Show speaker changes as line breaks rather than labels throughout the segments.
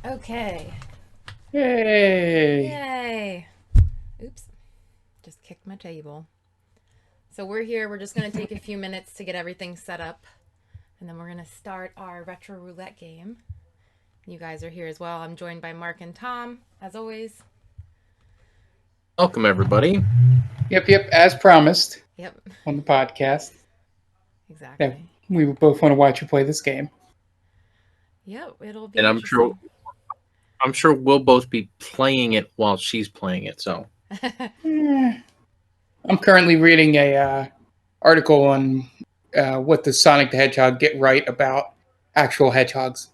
Okay.
Yay!
Yay. Oops. Just kicked my table. So we're here. We're just going to take a few minutes to get everything set up. And then we're going to start our retro roulette game. You guys are here as well. I'm joined by Mark and Tom, as always.
Welcome, everybody.
Yep. As promised
Yep,
on the podcast, that
exactly.
we both want to watch you play this game.
Yep, it'll be
And I'm sure
interesting.
I'm sure we'll both be playing it while she's playing it. So,
Eh, I'm currently reading a article on what does Sonic the Hedgehog get right about actual hedgehogs.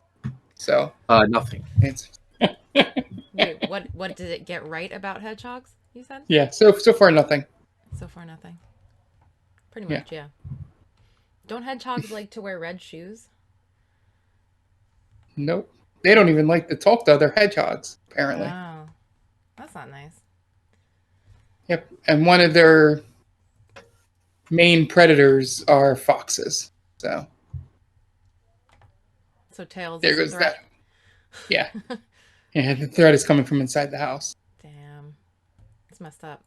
So
nothing.
it's
Wait, what did it get right about hedgehogs, you said?
yeah. So far nothing.
So far, nothing. Pretty
Yeah.
much, yeah. Don't hedgehogs like to wear red shoes?
Nope. They don't even like to talk to other hedgehogs. Apparently.
Oh, that's not nice.
Yep. And one of their main predators are foxes. So
So Tails
there
is a
goes
threat.
that. Yeah. Yeah. The threat is coming from inside the house.
Damn. It's messed up.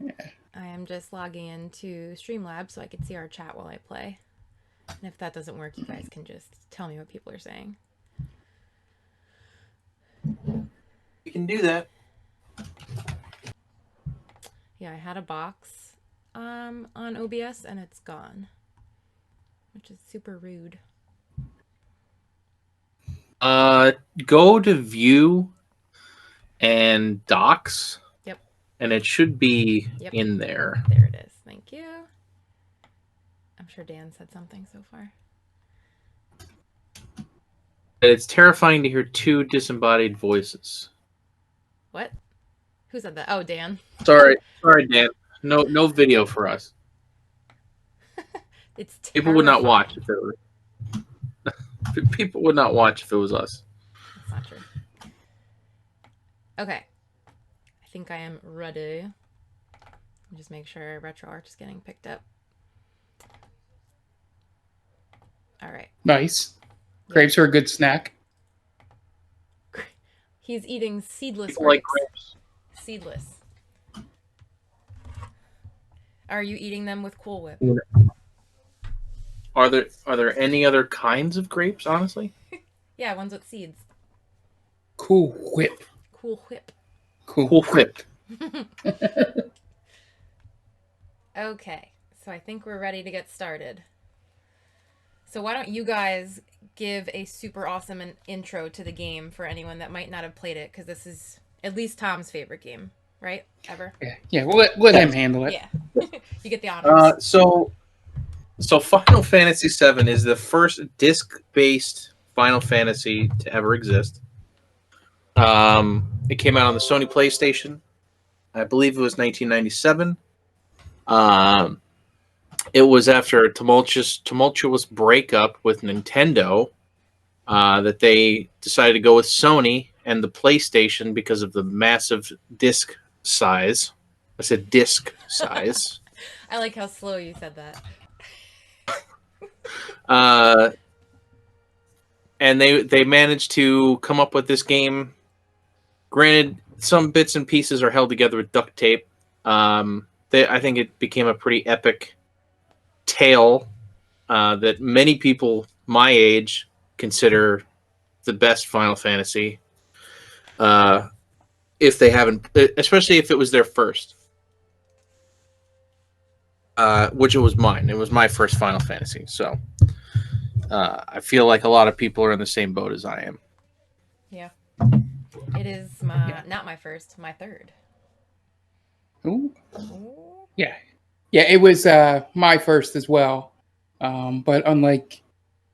Yeah.
I am just logging into Streamlabs so I can see our chat while I play. And if that doesn't work, you guys can just tell me what people are saying.
You can do that.
Yeah, I had a box on OBS and it's gone, which is super rude.
Uh, Go to View and Docs,
Yep,
and it should be
yep.
in there.
There it is. Thank you. I'm sure Dan said something so far.
It's terrifying to hear two disembodied voices.
What? Who said that? Oh, Dan.
Sorry, Dan. No video for us.
It's
People would not watch
terrifying.
if it were. People would not watch if it was us.
That's not true. Okay. I think I am ready. Just make sure RetroArch is getting picked up. All right.
Nice.
Yep.
Grapes are a good snack.
He's eating seedless
People like
grapes.
grapes.
Seedless. Are you eating them with Cool Whip?
Are there any other kinds of grapes? Honestly,
Yeah, ones with seeds.
Cool Whip.
Cool Whip.
Cool
Cool
Whip.
Whip.
Okay, so I think we're ready to get started. So why don't you guys give a super awesome intro to the game for anyone that might not have played it, because this is at least Tom's favorite game, right? Ever?
Yeah. We'll let him
Yes.
handle it.
Yeah. You get the honors.
So Final Fantasy VII is the first disc-based Final Fantasy to ever exist. It came out on the Sony PlayStation. I believe it was 1997. Um, it was after a tumultuous breakup with Nintendo that they decided to go with Sony and the PlayStation because of the massive disc size. I said disc size.
I like how slow you said that.
Uh, and they managed to come up with this game. Granted, some bits and pieces are held together with duct tape. I think it became a pretty epic tale that many people my age consider the best Final Fantasy. If they haven't, especially if it was their first, which it was mine. It was my first Final Fantasy, so I feel like a lot of people are in the same boat as I am.
Yeah. It is
Yeah.
not my first, my third.
Ooh.
Ooh.
Yeah. Yeah. It was my first as well. But unlike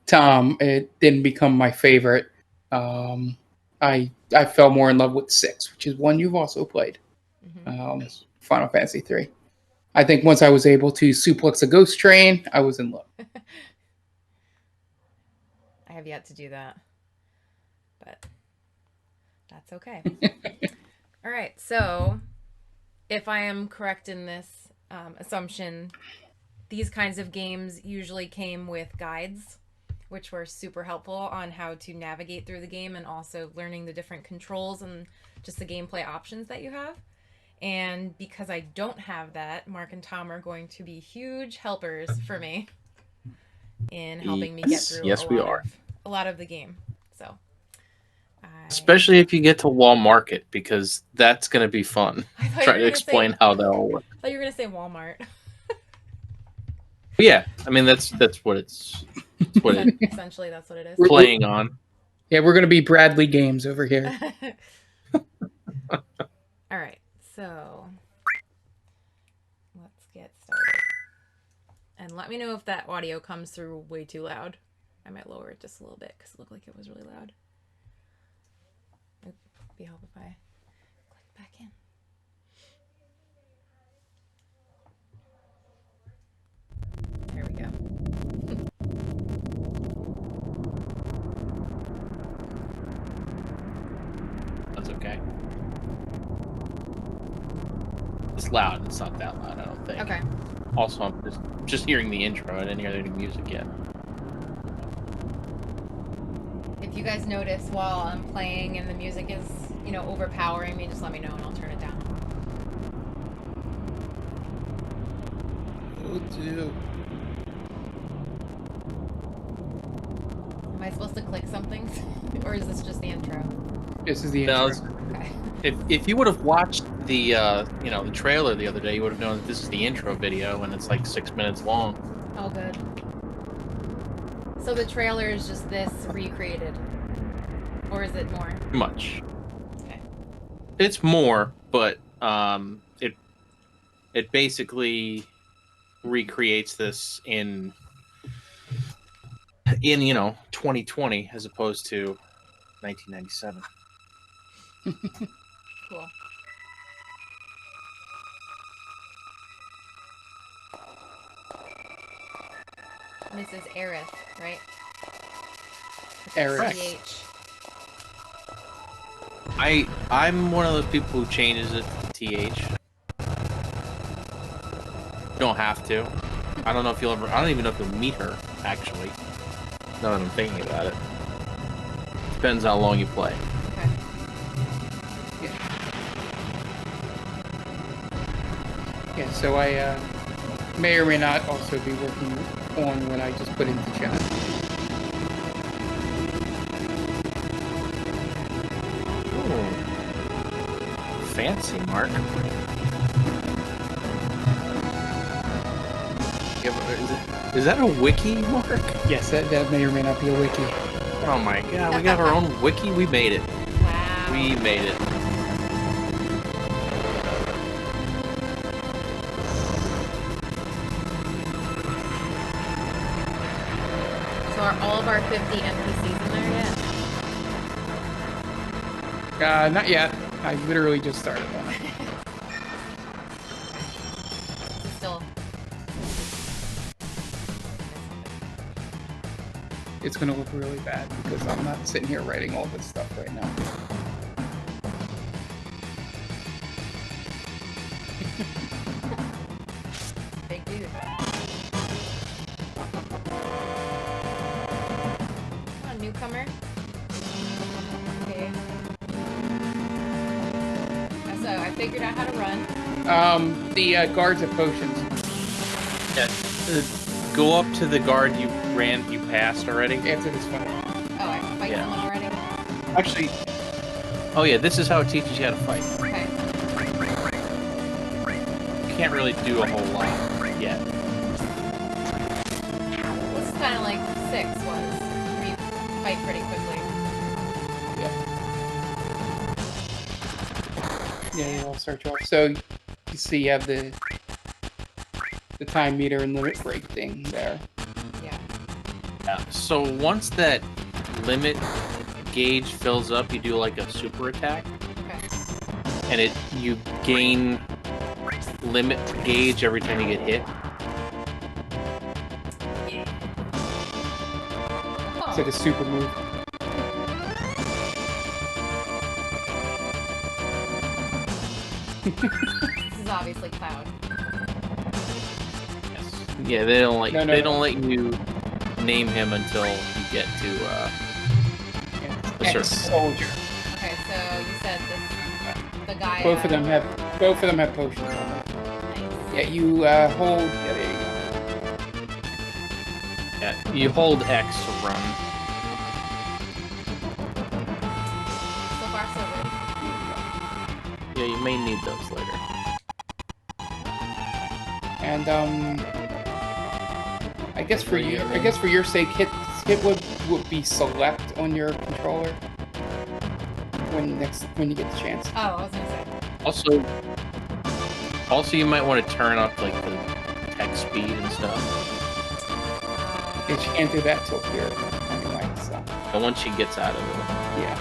Tom, it didn't become my favorite. I fell more in love with six, which is one you've also played.
Mm-hmm.
Yes.
Final Fantasy 3. I think once I was able to suplex a ghost train, I was in love.
I have yet to do that, but that's okay. All right, so if I am correct in this assumption, these kinds of games usually came with guides which were super helpful on how to navigate through the game and also learning the different controls and just the gameplay options that you have. And because I don't have that, Mark and Tom are going to be huge helpers for me in helping me get through a lot of the game. So,
especially if you get to Wall Market, because that's going to be fun. Try to explain how that all works.
I thought you were going to say Walmart.
Yeah, I mean that's what it's
essentially that's what it is.
Playing on.
Yeah, we're going to be Bradley Games over here.
All right, so let's get started. And let me know if that audio comes through way too loud. I might lower it just a little bit because it looked like it was really loud. It'd be helpful if I click back in. There we go.
That's okay. It's loud. It's not that loud, I don't think.
Okay.
Also, I'm just hearing the intro. I didn't hear any music yet.
If you guys notice while I'm playing and the music is, overpowering me, just let me know and I'll turn it down.
Oh, dude.
Am I supposed to click something? Or is this just the intro?
This is the intro.
Okay.
If you would have watched the the trailer the other day, you would have known that this is the intro video and it's like 6 minutes long.
Oh, good. So the trailer is just this recreated, or is it more?
Much.
Okay.
It's more, but it basically recreates this in 2020 as opposed to 1997.
Cool. This is Aerith, right?
Aerith.
TH.
I'm one of those people who changes it to TH. You don't have to. I don't know if you'll ever. I don't even know if you'll meet her. Actually, now that I'm thinking about it, depends how long you play.
Okay.
Yeah, so I may or may not also be working on what I just put into chat.
Ooh. Fancy, Mark. Is that a wiki, Mark?
Yes, that may or may not be a wiki.
Oh my god, we got our own wiki? We made it.
Wow.
We made it.
So are all of our 50 NPCs in there yet?
Not yet. I literally just started one.
Still.
It's going to look really bad because I'm not sitting here writing all this stuff right now.
Big dude. Come on, newcomer. Okay. So I figured out how to run.
The guards have potions.
Yeah. Go up to the guard you passed already.
After this fight.
Oh, I can fight someone already?
Actually, oh yeah, this is how it teaches you how to fight.
Okay.
You can't really do a whole lot yet.
This is kind of like 6 was. Where you fight pretty quickly.
Yeah, you all start you off. So you see you have the time meter and limit break thing there.
Yeah.
So once that limit gauge fills up, you do like a super attack.
Okay.
And you gain limit gauge every time you get hit.
Yeah.
It's like a super move.
This is obviously Cloud.
Yes. Yeah, they don't let you name him until you get to a certain
Ex-soldier.
Okay, so you said this, the guy.
Both of them have potions on them.
Nice.
Yeah, you hold. Yeah, there you go.
Yeah, you hold X to run.
So far, so good.
Yeah, you may need those later.
And I guess for your sake, hit would be select on your controller when you get the chance.
Oh, I was gonna say.
Also, you might want to turn up like the text speed and stuff.
You can't do that till here anyway. So.
But once she gets out of it,
Yeah.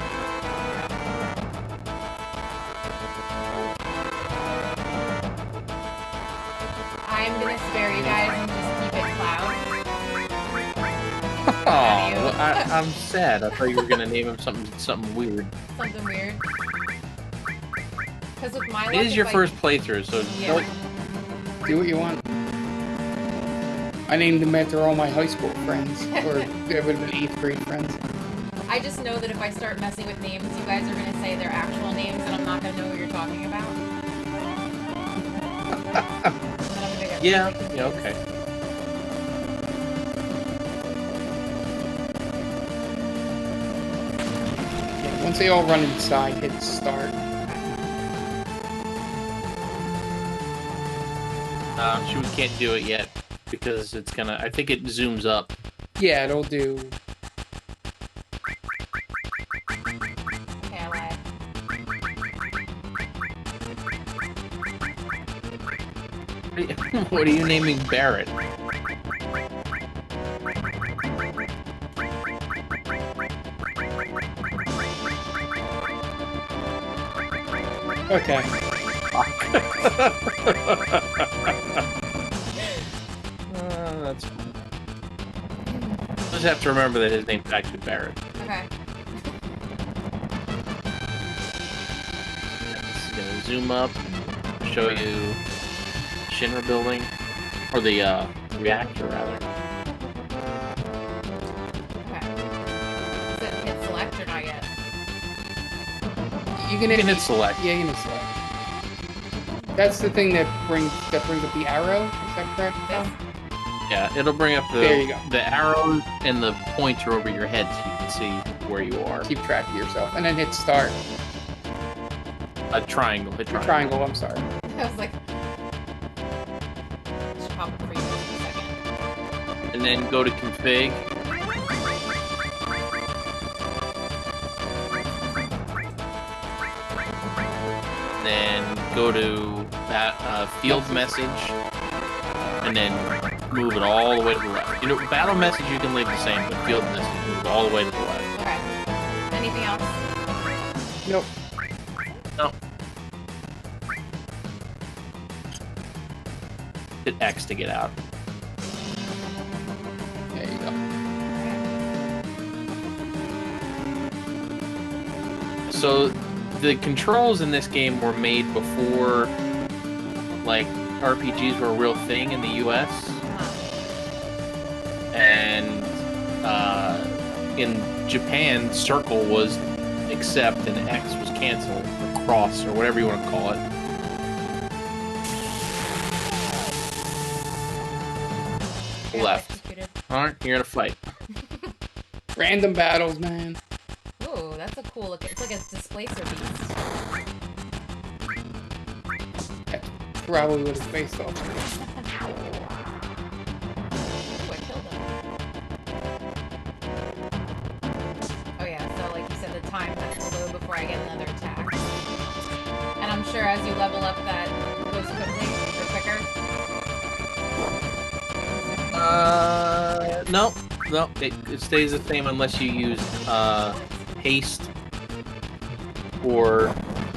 I'm gonna spare you guys and just keep it Cloud.
oh, I'm sad. I thought you were gonna name him something weird.
Something weird. Because with my luck,
It is your
if
first playthrough, so
Yeah.
Do what you want. I named them after all my high school friends, or it would have been 8th grade friends.
I just know that if I start messing with names, you guys are gonna say their actual names, and I'm not gonna know what you're talking about.
Yeah, okay.
Once they all run inside, hit start.
She can't do it yet because it's gonna. I think it zooms up.
Yeah, it'll do.
Okay, I lied.
What are you naming Barrett?
Okay.
That's fine. Just have to remember that his name's actually Barrett.
Okay.
This is gonna zoom up, show you Shinra building, or the reactor rather.
Okay. Is it hit select or not yet?
You can hit
select.
Yeah, you can hit select. That's the thing that brings up the arrow. Is that correct?
This?
Yeah, it'll bring up
There you go.
the arrow and the pointer over your head so you can see where you are.
Keep track of yourself, and then hit start.
A triangle. Hit triangle.
Triangle. I'm sorry.
I was like, should pop it for you in a second.
And then go to config. Then go to that field message, and then move it all the way to the left. You know, battle message you can leave the same, but field message move all the way to the left.
Okay. Anything else?
Nope.
No. Hit X to get out.
There you go.
So the controls in this game were made before, like, RPGs were a real thing in the US. And in Japan, circle was accept and X was cancel, or cross, or whatever you want to call it.
Yeah,
Left.
executed.
Alright, you're gonna fight.
Random battles, man.
Ooh, that's a cool look. It's like a displacer beast.
That's probably what it's based off of.
Ooh, I killed him. Oh yeah, so like you said, the time has to load before I get another attack. And I'm sure as you level up that goes quickly or quicker.
No, it stays the same unless you use haste or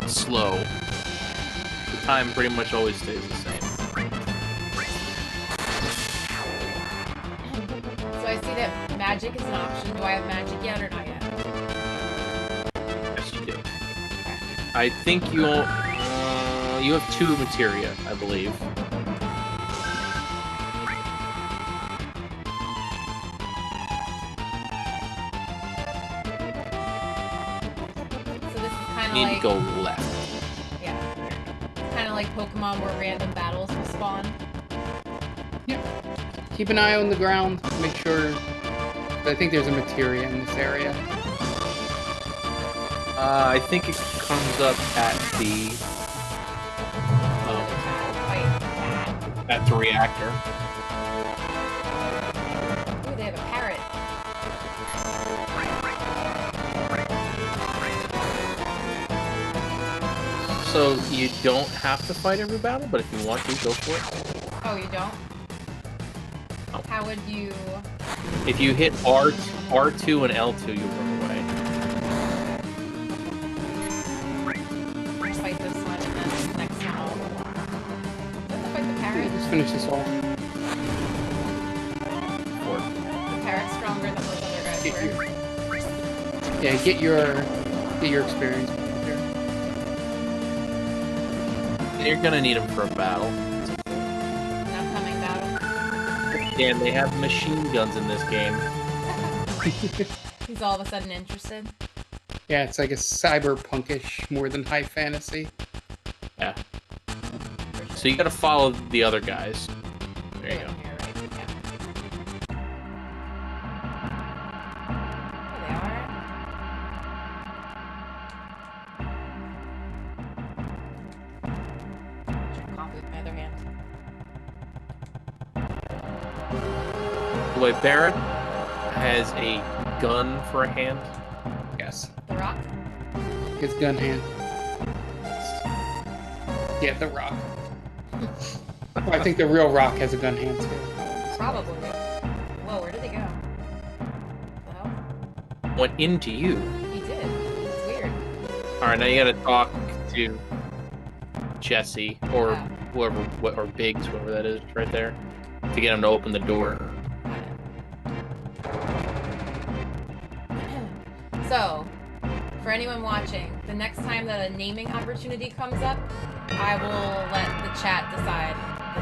slow. The time pretty much always stays the same.
So I see that magic is an option. Do I have magic yet or not yet?
Yes, you do. I think you have 2 materia, I believe.
kind of
You need
like
to go left.
yeah, kind of like Pokemon where random battles will spawn.
Keep an eye on the ground. Make sure. I think there's a materia in this area.
I think it comes up at the reactor.
Ooh, they have a parrot.
So you don't have to fight every battle, but if you want to, go for it.
Oh, you don't?
Oh.
How would you...
If you hit R2 and L2, you'll run away.
fight this one and then next one I'll... Let's fight the parrot.
Let's finish this off.
The parrot's stronger than those other guys were.
Yeah, get your experience.
You're gonna need them for a battle.
An upcoming battle.
Damn, they have machine guns in this game.
He's all of a sudden interested.
Yeah, it's like a cyberpunkish more than high fantasy.
Yeah. So you gotta follow the other guys. There you go.
Here, right? Yeah. There they are. Drink coffee with my other hand.
The way Barrett has a gun for a hand.
Yes.
The Rock?
His gun hand. Yeah, the Rock. Well, I think the real Rock has a gun hand too.
Probably. Whoa, where did he go? Hello?
Went into you.
He did. It's weird.
Alright, now you gotta talk to Jesse or
Yeah.
whoever, or Biggs, whoever that is, right there, to get him to open the door.
So, for anyone watching, the next time that a naming opportunity comes up, I will let the chat decide the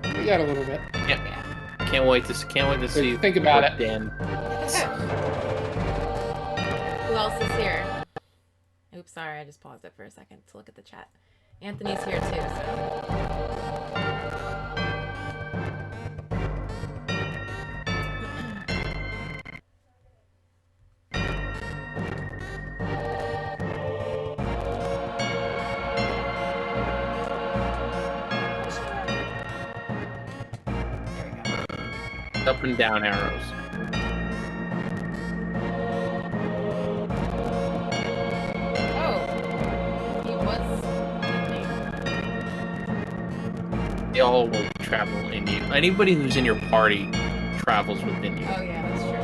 name.
We got a little bit.
Yeah. Can't wait to see.
Think about
what
it.
Dan.
Who else is here? Oops, sorry, I just paused it for a second to look at the chat. Anthony's here too, so...
Up and down arrows.
Oh, he was...
They all will travel in you. Anybody who's in your party travels within you.
Oh yeah, that's true.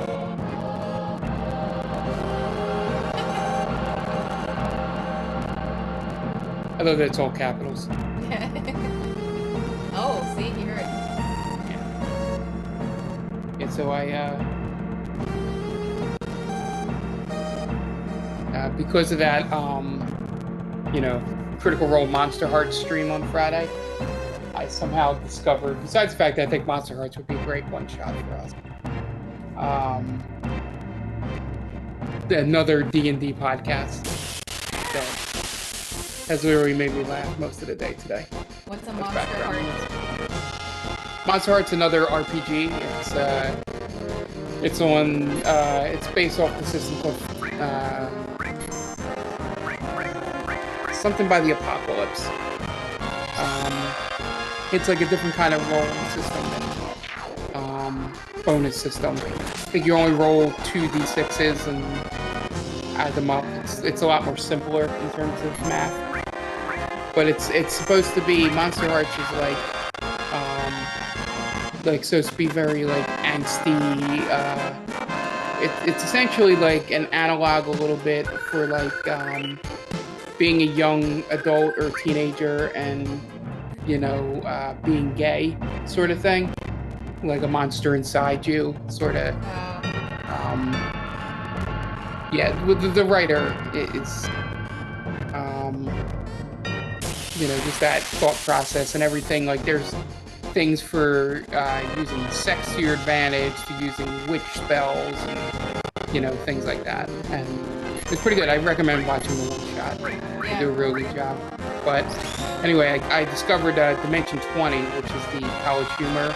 I love that it's all capitals.
Oh, see, he heard.
And so because of that, Critical Role Monster Hearts stream on Friday, I somehow discovered, besides the fact that I think Monster Hearts would be a great one-shot for us, another D&D podcast that has literally made me laugh most of the day today.
What's a Monster Heart?
Monster Heart's another RPG. It's based off the system called something by the Apocalypse. It's like a different kind of rolling system, bonus system. I think you only roll 2d6s and add them up. It's a lot more simpler in terms of math. But it's supposed to be, Monster Hearts is supposed to be very angsty. It's essentially like an analog a little bit for being a young adult or teenager and being gay sort of thing, like a monster inside you sort of. The writer is just that thought process and everything. Like there's things for using sex to your advantage, to using witch spells, and things like that. And it's pretty good. I recommend watching the one shot. They do a real good job. But anyway, I discovered Dimension 20, which is the College Humor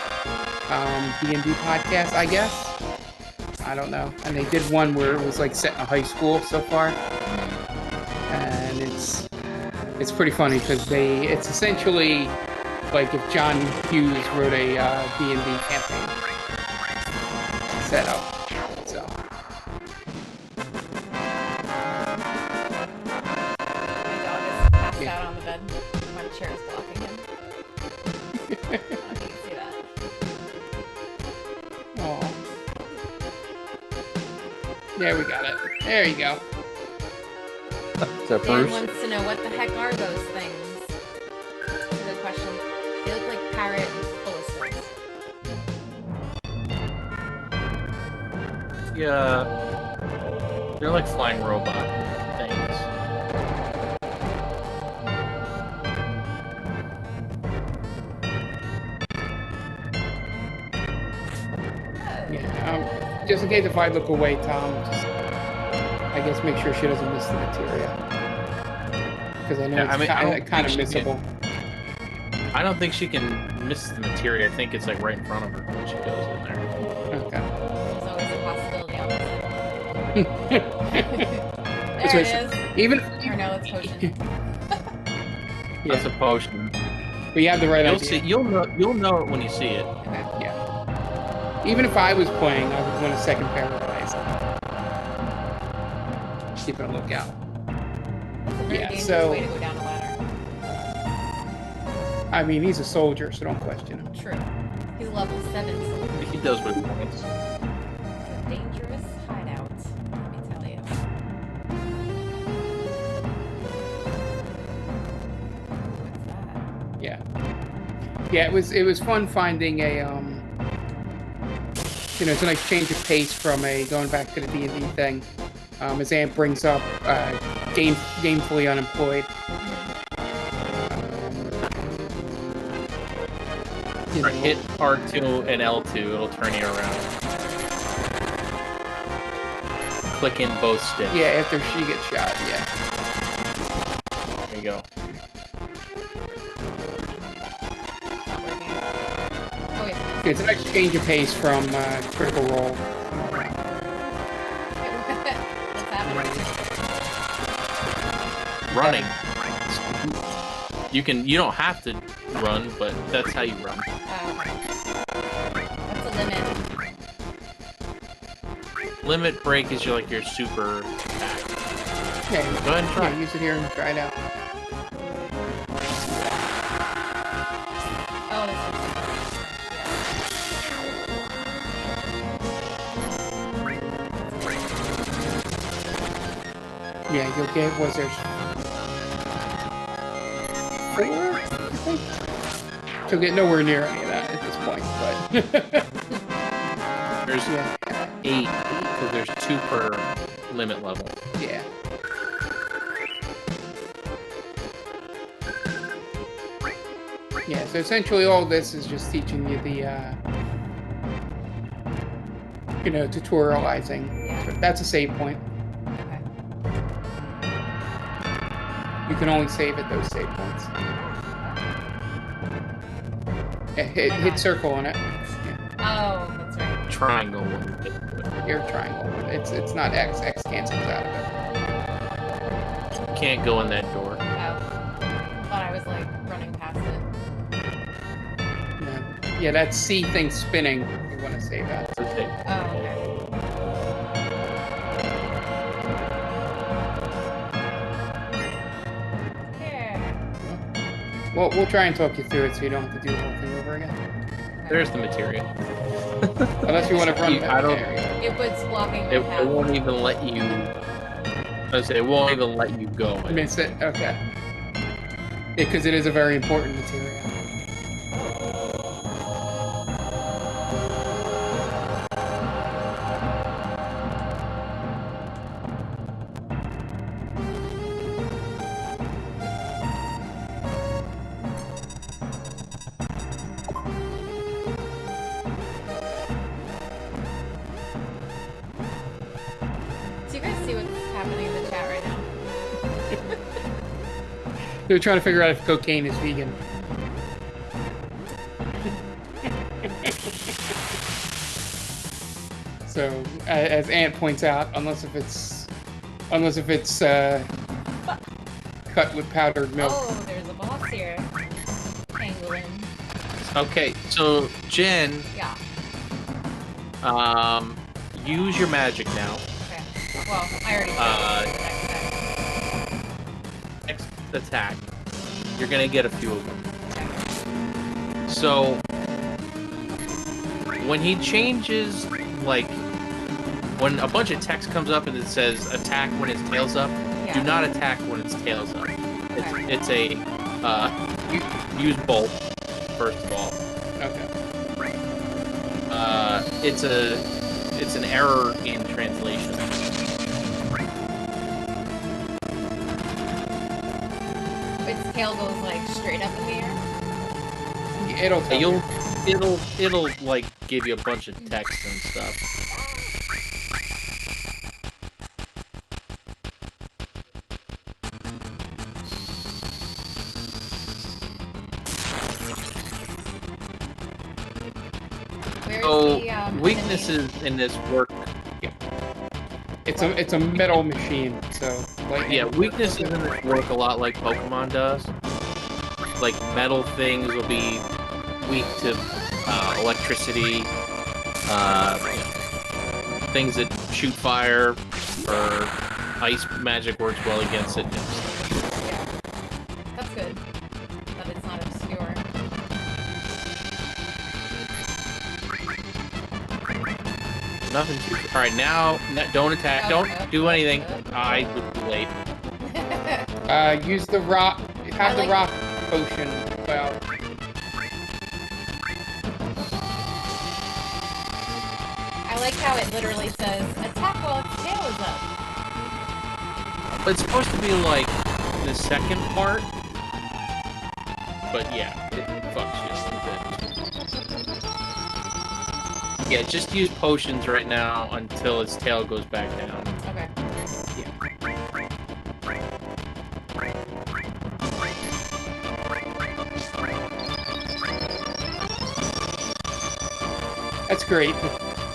D&D podcast, I guess. I don't know. And they did one where it was like set in a high school so far. And it's pretty funny because it's essentially like if John Hughes wrote a D&D campaign set up. So.
My dog is passed out on the bed. My chair is blocking him. I don't know if you can see that.
Aw. There we got it. There you go.
So
Dan
Bruce,
wants to know, what the heck are those things? That's a good question. They look like parrot ballistas.
yeah, they're like flying robot things.
Yeah. Just in case if I look away, Tom, just I guess make sure she doesn't miss the materia. Because I know
Yeah, I mean, I don't
it's kind of
think she
missable.
I don't think she can miss the materia. I think it's like right in front of her when she goes in there.
Okay.
There's always a possibility I'll miss it. There it is.
Even
Or no, it's potion.
That's a potion.
but you have the right
You'll
idea.
see. You'll know it when you see it.
Okay.
Yeah. Even if I was playing, I would want a second pair of eyes. Keeping a lookout.
That's a very dangerous
so-
way to go down a ladder.
I mean, he's a soldier, so don't question him.
True. He's level 7, so
He does what he wants.
it's a dangerous hideout, let me tell you. What's that?
Yeah. Yeah, it was fun finding a it's a nice change of pace from going back to the D&D thing. As Ant brings up gainfully unemployed.
Hit R2 and L2, it'll turn you around. Click in both sticks.
Yeah, after she gets shot, yeah.
There you go.
Not working. Oh wait.
It's a nice change of pace from Critical Role.
What's happening?
Running. You don't have to run, but that's how you run.
Okay. What's the limit?
Limit break is your super attack.
Yeah,
Go ahead and try.
yeah, use it here and try it out.
Oh,
Yeah, you'll get, was there 4, I think? She'll get nowhere near any of that at this point, but...
There's
yeah,
8, so there's 2 per limit level.
yeah. Yeah, so essentially all this is just teaching you the, tutorializing.
Yeah.
So that's a save point.
okay.
You can only save at those save points. Yeah, hit circle on it. Yeah,
Oh, that's right.
Triangle.
your triangle. It's not X. X cancels out of it.
Can't go in that door.
Oh. Thought I was like running past it.
Yeah, that C thing spinning. You want to save that.
It's a thing.
Oh, okay. Yeah.
Well, we'll try and talk you through it so you don't have to do the whole thing over again.
There's the materia.
Unless you want to run
I don't-
area.
It was blocking my
It
path.
won't even let you. It won't even let you go.
Miss it? Okay. Because it is a very important material. They're trying to figure out if cocaine is vegan. So, as Ant points out, unless if it's cut with powdered milk.
Oh, there's a boss here. Pangolin.
Okay, so Jen,
Yeah.
use your magic now.
Okay. Well, I already did the next
Next attack, you're gonna get a few of them.
attack.
So when he changes, like when a bunch of text comes up and it says attack when its tail's up,
Yeah.
do not attack when its tail's up.
Okay.
It's a use bolt first of all.
Okay.
It's an error in translation.
Its tail goes like straight up in the air.
It'll tell you.
It'll like give you a bunch of text and stuff.
Where's
So
the
weaknesses in this work.
It's a metal machine, so lightning.
Yeah, weaknesses in this work a lot like Pokemon does. Like metal things will be weak to electricity. Things that shoot fire or ice magic works well against it.
Yeah. That's good. But it's not obscure.
Nothing too. All right, now don't attack. Don't do anything. I was too late.
Use the rock. Have the rock potion. Well,
I like how it literally says, attack while its tail is up.
But it's supposed to be like the second part. But yeah, it fucks you a little bit. Yeah, just use potions right now until its tail goes back down.
Okay.
that's great.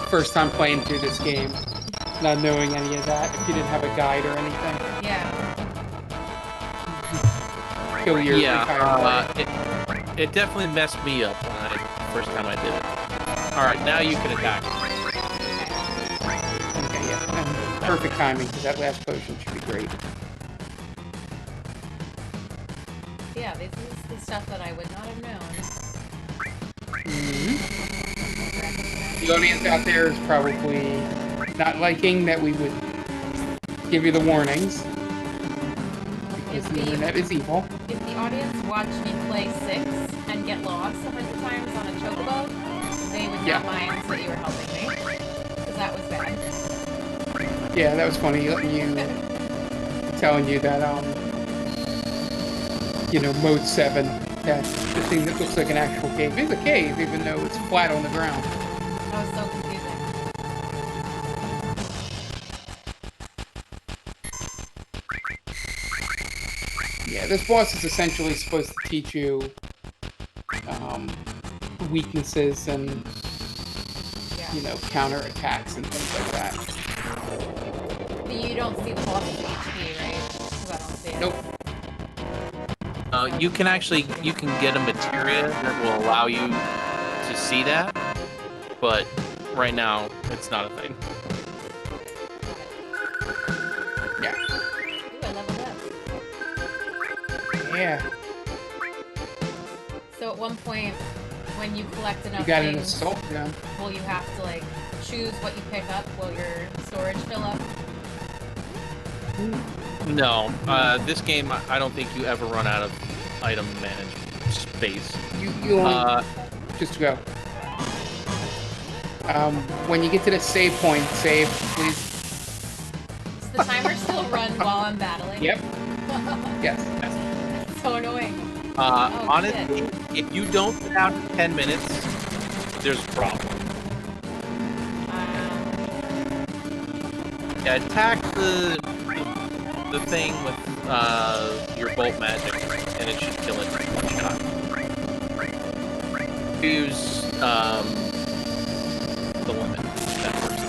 First time playing through this game, not knowing any of that. If you didn't have a guide or anything,
Yeah.
kill your entire way.
It definitely messed me up when first time I did it. Alright, now you can attack.
Okay, yeah. And perfect timing, because that last potion should be great.
Yeah, this is the stuff that I would not have known.
The audience out there is probably not liking that we would give you the warnings, because the internet is evil.
If the audience watched me play 6 and get lost 100 times on a chocobo, they would not mind that you were helping me. Because that was bad.
Yeah, that was funny. Telling you that, mode 7, that the thing that looks like an actual cave is a cave, even though it's flat on the ground.
That was so confusing.
Yeah, this boss is essentially supposed to teach you weaknesses and, counter attacks and things like that.
But you don't see the boss's HP, right? Because I don't see it.
Nope.
You can get a materia that will allow you to see that, but right now it's not a thing.
Yeah.
Ooh, I leveled up.
Yeah.
So at one point, when you collect enough
You got an
things,
assault gun.
will you have to choose what you pick up? Will your storage fill up?
No, this game I don't think you ever run out of item management space.
You only just to go. When you get to the save point, save, please.
Does the timer still run while I'm battling?
Yep. Yes.
That's so annoying.
Honestly, if you don't get out in 10 minutes, there's a problem. Yeah, attack the thing with your bolt magic. and it should kill it in one shot. Use the limit. That works.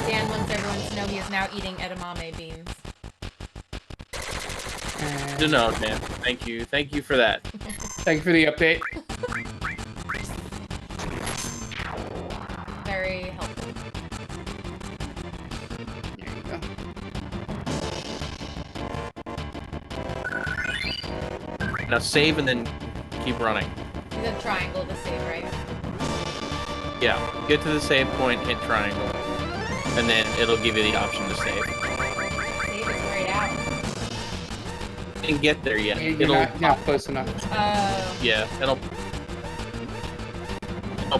Dan wants everyone to know he is now eating edamame beans.
To know, Dan. Thank you. Thank you for that.
Thank you for the update.
Very helpful.
There you go.
Now save and then keep running.
He's a triangle to save, right?
Yeah. Get to the save point, hit triangle, and then it'll give you the option to save.
Save is grayed out.
Didn't get there yet.
You're
It'll
not close enough.
yeah. It'll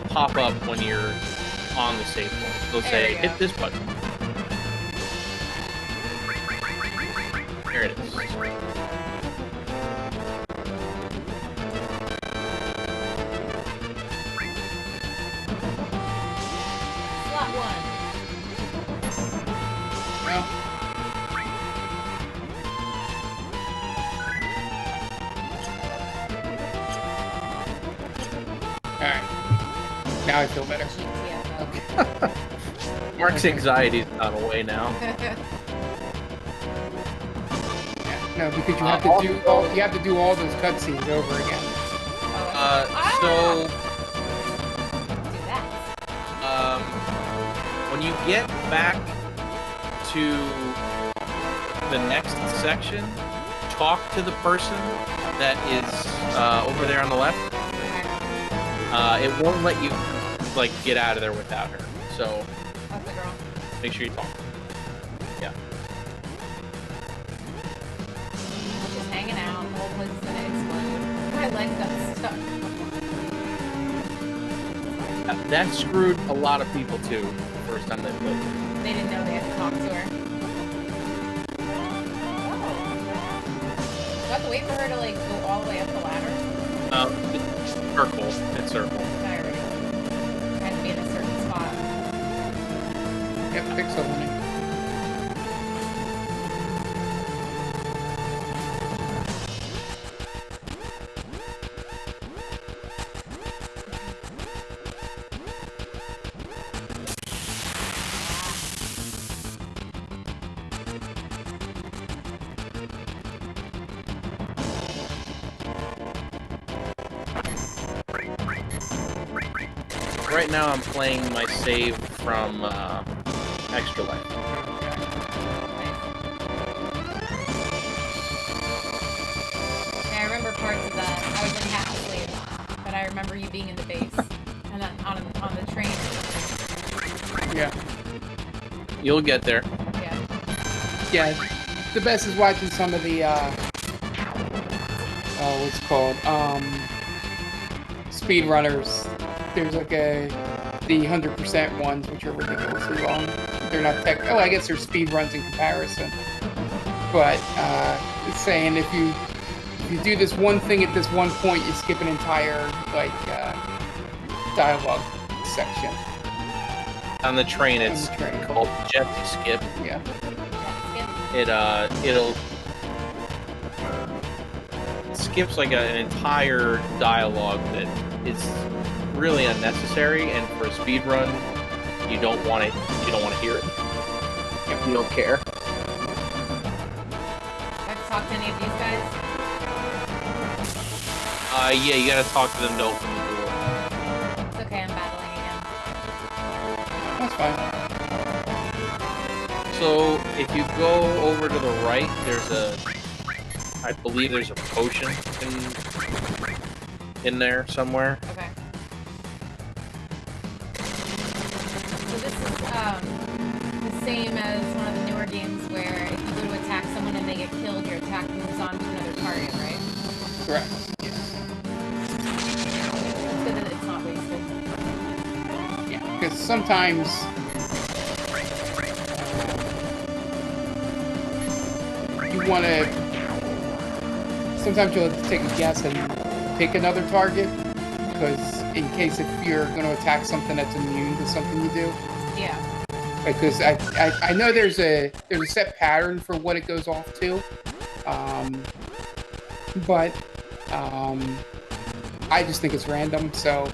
pop up when you're on the save point. It'll say hit this button. There it is.
Slot 1.
Well, alright. Now I feel better.
GTFO.
Okay.
Mark's anxiety's gone away now.
No, because you have to do all those cutscenes over again.
So
Do that.
when you get back to the next section, talk to the person that is over there on the left. It won't let you like get out of there without her. So
That's the girl.
make sure you talk. Yeah.
Just hanging out. The whole place is gonna explode. My leg got stuck.
That screwed a lot of people too. The first time they played.
They didn't know they had to talk to her. Oh. Do I have to wait for her to like go all the way up the ladder?
It's circle. It's circle.
I already know. I have to be in a certain spot.
Yep, pixel winning.
Right now I'm playing my save from Extra Life.
Yeah, I remember parts of that. I was in half asleep, but I remember you being in the base and then on the train.
Yeah.
You'll get there.
Yeah.
Yeah. The best is watching some of the what's it called? Speedrunners. There's like the 100% ones, which are ridiculously long. They're not I guess they're speed runs in comparison. But it's saying if you do this one thing at this one point, you skip an entire like dialogue section.
On the train, it's
On the train.
called Jesse Skip.
Yeah.
It'll skips like an entire dialogue that is really unnecessary, and for a speed run, you don't want it. You don't want to hear it. If you don't care.
Have to talk to any of these guys?
Yeah, you gotta talk to them to open the door.
It's okay, I'm battling again.
That's fine.
So if you go over to the right, I believe there's a potion in there somewhere.
Okay. So this is the same as one of the newer games where if you go to attack someone and they get killed, your attack moves on to another target, right?
Correct.
It's good that it's not wasted.
Yeah, because sometimes you want to. Sometimes you'll have to take a guess and pick another target, because in case if you're going to attack something that's immune to something you do.
Yeah.
because I know there's a set pattern for what it goes off to, but I just think it's random. So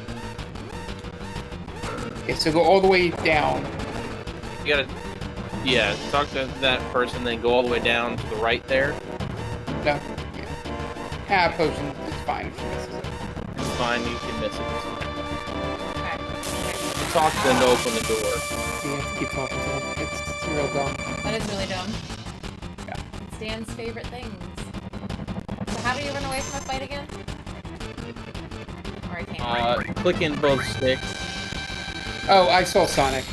okay, so go all the way down.
You gotta, yeah, talk to that person, then go all the way down to the right there.
No, yeah, potion. It's fine if she misses it.
It's fine, you can miss it.
Okay.
Talk to them to open the door.
You have to keep talking to them. It's real dumb.
That is really dumb.
Yeah.
It's Dan's favorite things. So how do you run away from a fight again? Or I can't.
Click in both sticks.
Oh, I saw Sonic.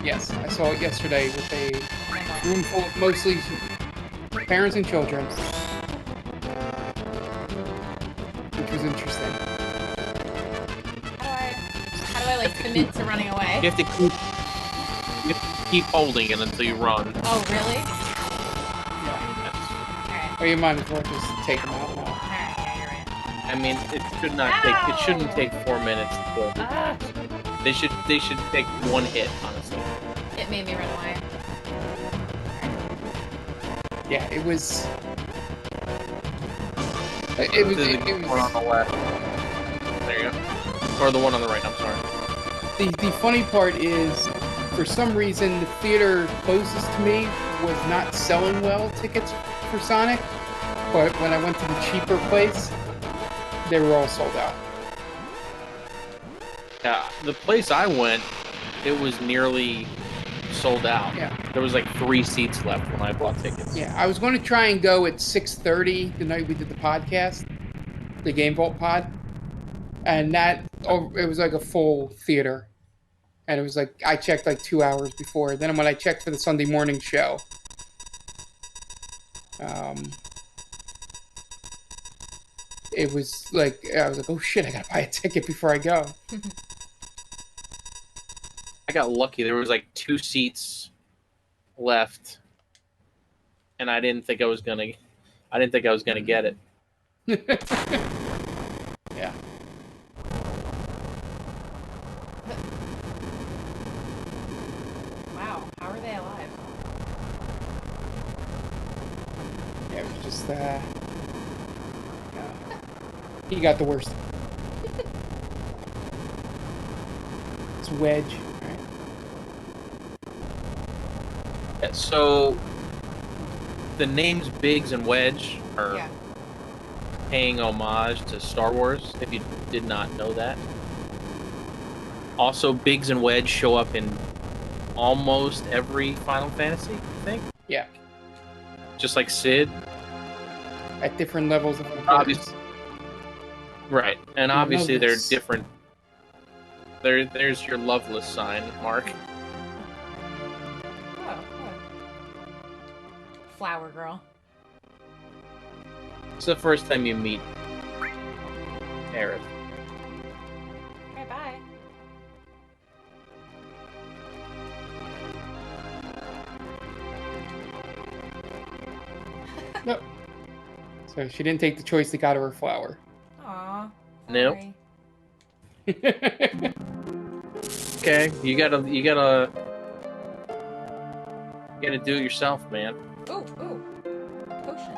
Yes, I saw it yesterday with a room full of mostly parents and children, which was interesting.
How do I like commit to running away?
You have to keep holding it until you run.
Oh really?
Yeah.
Alright.
Oh, you might as well just take them out now.
Alright, yeah, you're right.
I mean, it should not take. It shouldn't take 4 minutes to kill. They should take one hit, honestly.
It made me run away.
Yeah, it was.
The one on the left. There you go. Or the one on the right. I'm sorry.
The funny part is, for some reason, the theater closest to me was not selling well tickets for Sonic, but when I went to the cheaper place, they were all sold out.
Yeah, the place I went, it was nearly sold out.
Yeah.
There was like 3 seats left when I bought tickets.
Yeah, I was going to try and go at 6:30 the night we did the podcast, the Game Vault pod, and it was like a full theater, and it was like I checked like 2 hours before. Then when I checked for the Sunday morning show, it was like I was like, oh shit, I gotta buy a ticket before I go.
I got lucky. There was like 2 seats left, and I didn't think I was gonna get it.
Yeah.
Wow, how are they alive?
Yeah, it was just he got the worst. It's Wedge, right?
Yeah, so the names Biggs and Wedge are paying homage to Star Wars, if you did not know that. Also, Biggs and Wedge show up in almost every Final Fantasy, I think.
Yeah.
Just like Sid.
At different levels of importance.
Right, and obviously they're
Loveless.
different. There's your Loveless sign, Mark.
Oh, Flower girl.
It's the first time you meet Aerith.
Okay, bye.
Nope. So she didn't take the choice that got her a flower.
Aw.
Nope.
sorry.
Okay, you gotta do it yourself, man.
Ooh, potion.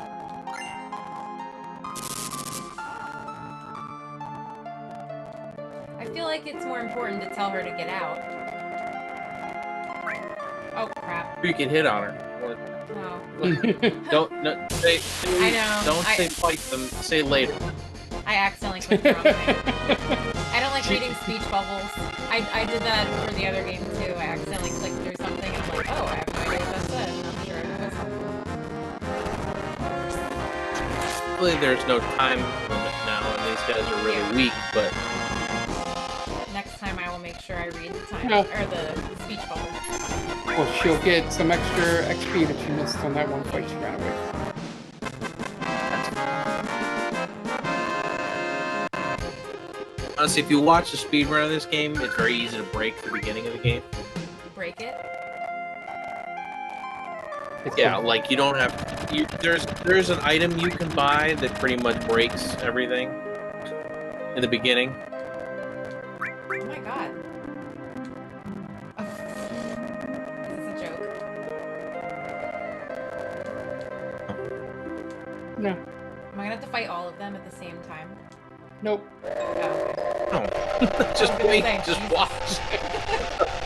I feel like it's more important to tell her to get out. Oh crap!
You can hit on her.
No.
Say
I know.
Don't say fight them. Say later.
I accidentally clicked the wrong thing. I don't like reading speech bubbles. I did that for the other game too. I accidentally clicked through something and I'm like, oh, I have no idea what that said. And I'm sure it was helpful.
Really, there's no time limit now, and these guys are really weak. But
Next time I will make sure I read the time
No.
or the speech bubble.
Well, she'll get some extra XP that she missed on that one fight she ran away from.
honestly, if you watch the speedrun of this game, it's very easy to break the beginning of the game.
Break it?
Yeah, like you don't have. There's an item you can buy that pretty much breaks everything in the beginning.
Oh my god.
No.
Am I gonna have to fight all of them at the same time?
Nope.
Oh, okay.
No. Just
I was gonna
wait.
say,
Just
Jesus.
watch.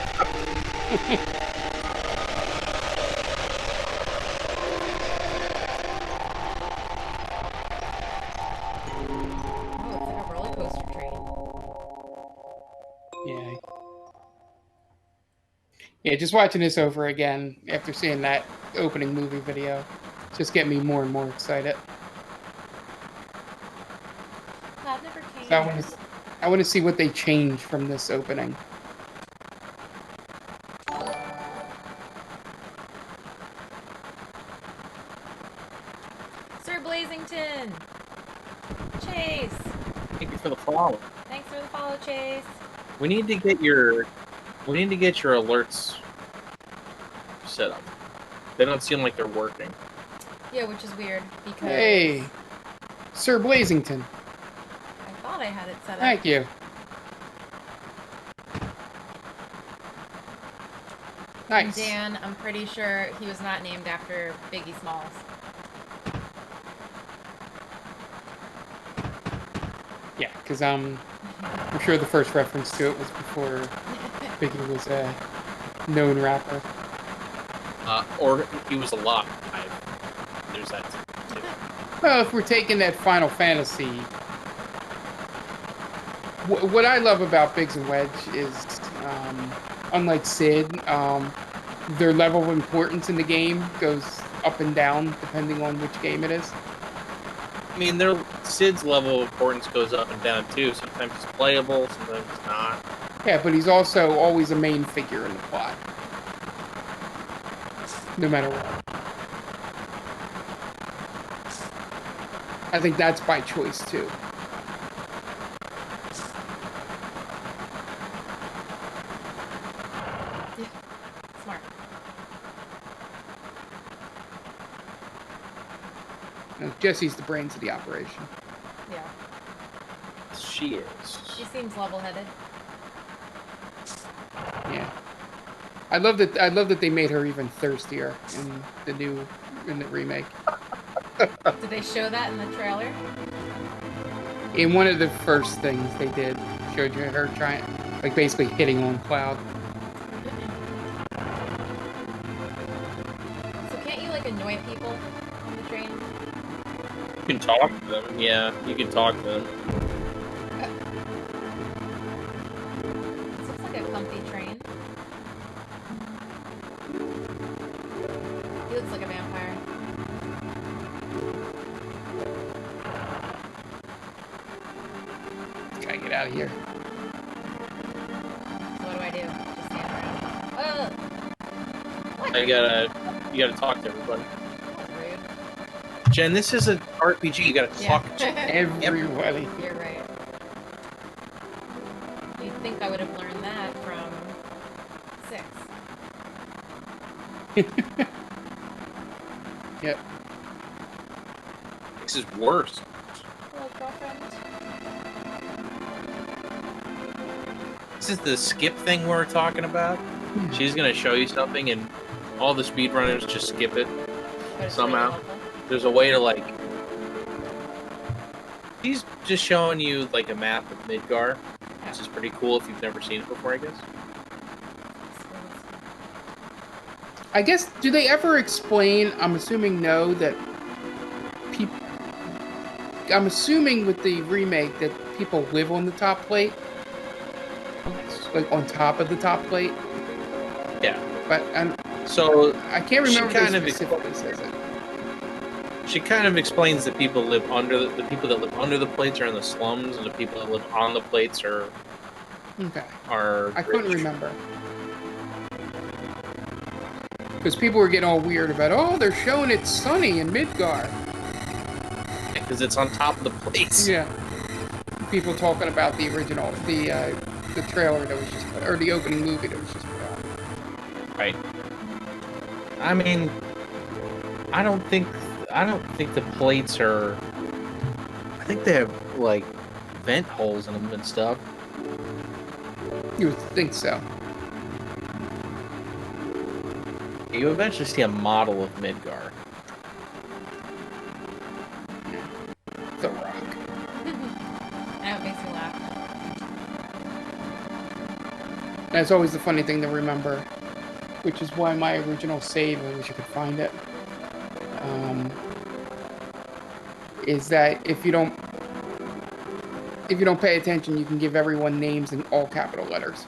Oh, it's like a roller coaster train.
Yeah. Yeah, just watching this over again after seeing that opening movie video just get me more and more excited.
That never came.
So I want to see what they change from this opening.
Sir Blazington! Chase!
Thank you for the follow.
Thanks for the follow, Chase.
We need to get your alerts set up. They don't seem like they're working.
Yeah, which is weird because
Hey, Sir Blazington.
I thought I had it set up.
Thank you.
And
Nice.
Dan, I'm pretty sure he was not named after Biggie Smalls.
Yeah, because I'm sure the first reference to it was before Biggie was a known rapper.
Or he was alive. There's that too.
Well, if we're taking that Final Fantasy, what I love about Biggs and Wedge is, unlike Sid, their level of importance in the game goes up and down depending on which game it is.
I mean, Sid's level of importance goes up and down too. Sometimes he's playable, sometimes he's not.
Yeah, but he's also always a main figure in the plot, no matter what. I think that's by choice too.
Yeah, smart.
Jesse's the brains of the operation.
Yeah.
She is.
She seems level-headed.
Yeah, I love that. I love that they made her even thirstier in the remake.
Did they show that in the trailer?
In one of the first things they did, showed you her trying, like basically hitting on Cloud.
So can't you like annoy people on the train?
You can talk to them. Yeah, you can talk to them.
This looks like a comfy train. He looks like a vampire.
Gotta get out of here.
So what do I do? Just stand around. What?
You gotta talk to everybody.
That's rude.
Jen, this is an RPG. You gotta talk to
Everybody.
You're right. You'd think I would have learned that from 6.
Yep.
This is worse.
Hello, girlfriend.
This is the skip thing we were talking about. She's gonna show you something, and all the speedrunners just skip it
But it's
somehow.
really helpful.
There's a way to like. She's just showing you like a map of Midgar, which is pretty cool if you've never seen it before, I guess.
I guess, do they ever explain, I'm assuming no, that people, I'm assuming with the remake that people live on the top plate? Like on top of the top plate?
Yeah.
But
So
I can't remember if
kind
they
of
specifically says it.
she kind of explains that people live under the people that live under the plates are in the slums, and the people that live on the plates are
Okay.
are.
I couldn't
rich.
remember. Because people were getting all weird about, oh, they're showing it's sunny in Midgar.
Because it's on top of the plates.
Yeah. People talking about the original, the trailer that was just put, or the opening movie that was just put out.
Right. I mean, I don't think the plates are. I think they have like vent holes in them and stuff.
You would think so.
You eventually see a model of Midgar.
The Rock.
I know, it makes me laugh.
That's always the funny thing to remember, which is why my original save, I wish you could find it, is that if you don't pay attention, you can give everyone names in all capital letters.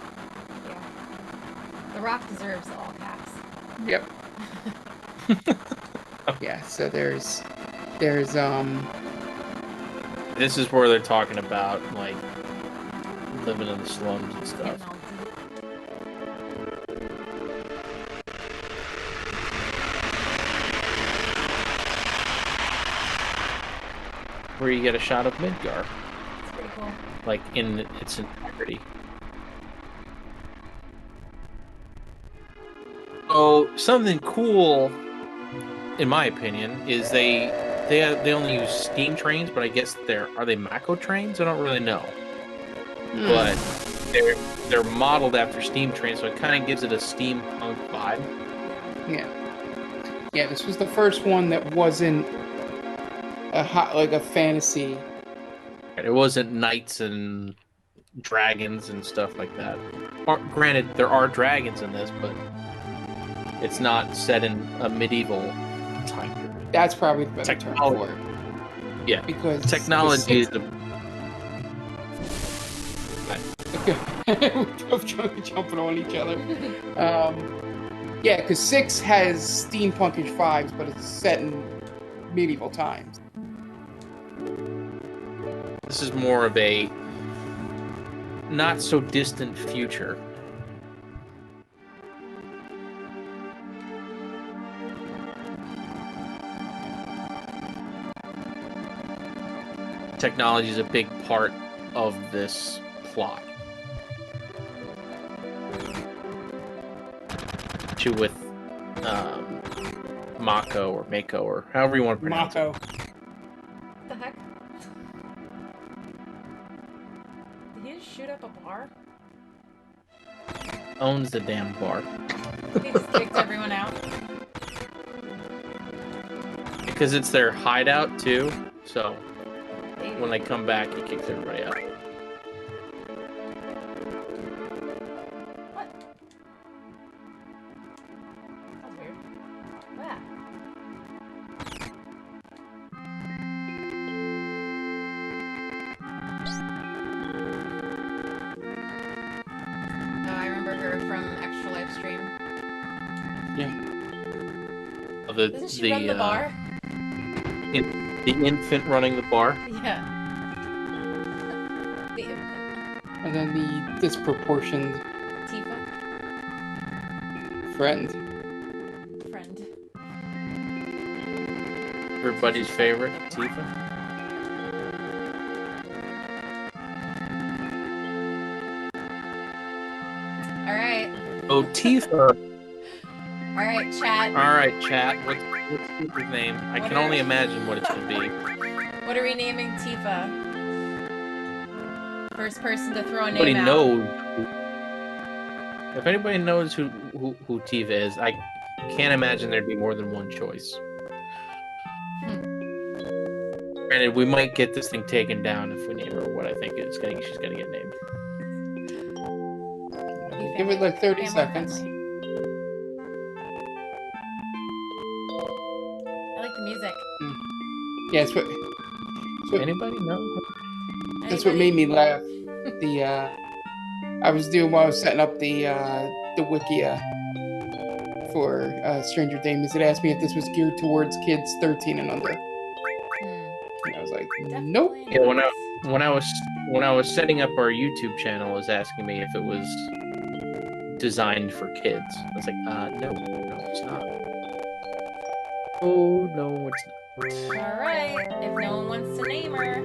Yeah. The Rock deserves all caps.
Yep. Yeah, so there's
This is where they're talking about like living in the slums and stuff.
Getting all deep.
Where you get a shot of Midgar,
It's pretty cool.
like in its entirety. So something cool, in my opinion, is they only use steam trains, but I guess are they Mako trains? I don't really know, but they're modeled after steam trains, so it kind of gives it a steampunk vibe.
Yeah. This was the first one that wasn't a fantasy.
It wasn't knights and dragons and stuff like that. Granted, there are dragons in this, but it's not set in a medieval time period.
That's probably the better term for it.
Yeah,
because
technology is
We're both jumping on each other. Yeah, because 6 has steampunkish vibes, but it's set in medieval times.
This is more of a not so distant future. Technology is a big part of this plot. With Mako or Mako or however you want to pronounce
Mako.
it.
What the heck? Did he just shoot up a bar?
Owns the damn bar.
He just kicked everyone out.
Because it's their hideout too, so
Maybe.
when they come back, he kicks everybody out.
What? That's weird. Wow. Oh, I remember her from Extra Life Stream.
Yeah.
Doesn't she run the bar?
The infant running the bar.
Yeah. The infant.
And then the disproportioned
Tifa.
friend.
Friend.
Everybody's favorite, Tifa.
Alright.
Oh, Tifa.
Alright, chat.
All right, chat. What's Tifa's name? I can only imagine what it's gonna be.
What are we naming Tifa? First person to throw a name
Nobody
out.
knows. If anybody knows who Tifa is, I can't imagine there'd be more than one choice. Granted, we might get this thing taken down if we name her what I think she's gonna get named.
Give it like 30
Family
seconds.
friendly. I like the music.
Yeah,
Anybody know?
that's what made me laugh. I was setting up the Wikia for Stranger Things. It asked me if this was geared towards kids 13 and under. And I was like, nope.
Yeah, when I was setting up our YouTube channel, it was asking me if it was designed for kids. I was like, no, it's not. Oh no, it's not.
Alright, if no one wants to name her.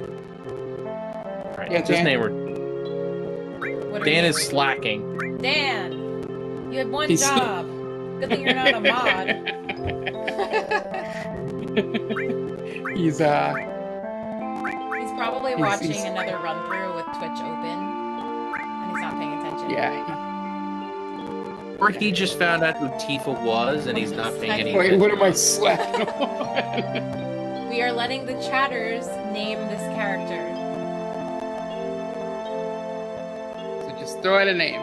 Alright,
Yeah,
just
Dan.
name her.
What are
Dan
we
is slacking.
Dan! You had one
He's-
job. Good thing you're not a mod.
He's
He's probably
He's-
watching
he's-
another run through with Twitch open. And he's not paying attention.
yeah.
Or he just found out who Tifa was and he's not paying any
Wait,
attention.
what am I slacking on?
We are letting the chatters name this character.
So just throw out a name.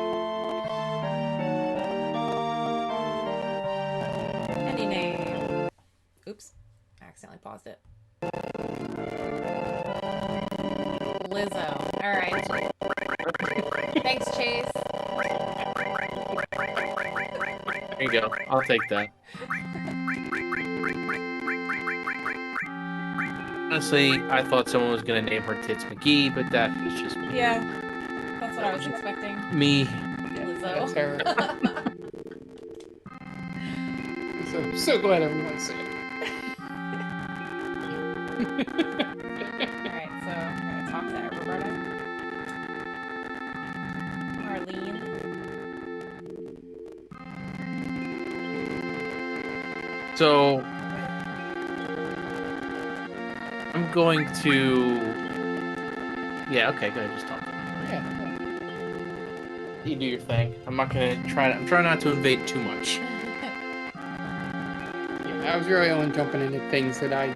Any name. Oops. I accidentally paused it. Lizzo. Alright. Thanks, Chase.
There you go. I'll take that. Honestly, I thought someone was going to name her Tits McGee, but that is just me.
Yeah. That's what I was expecting.
Me.
Lizzo.
That's her. So I'm so glad everyone's safe.
Alright, so I'm gonna talk to Roberta. Marlene.
So I'm going to. Yeah, okay, go ahead, just talk.
Yeah.
You do your thing. I'm not gonna try. I'm trying not to invade too much.
I was really only jumping into things that I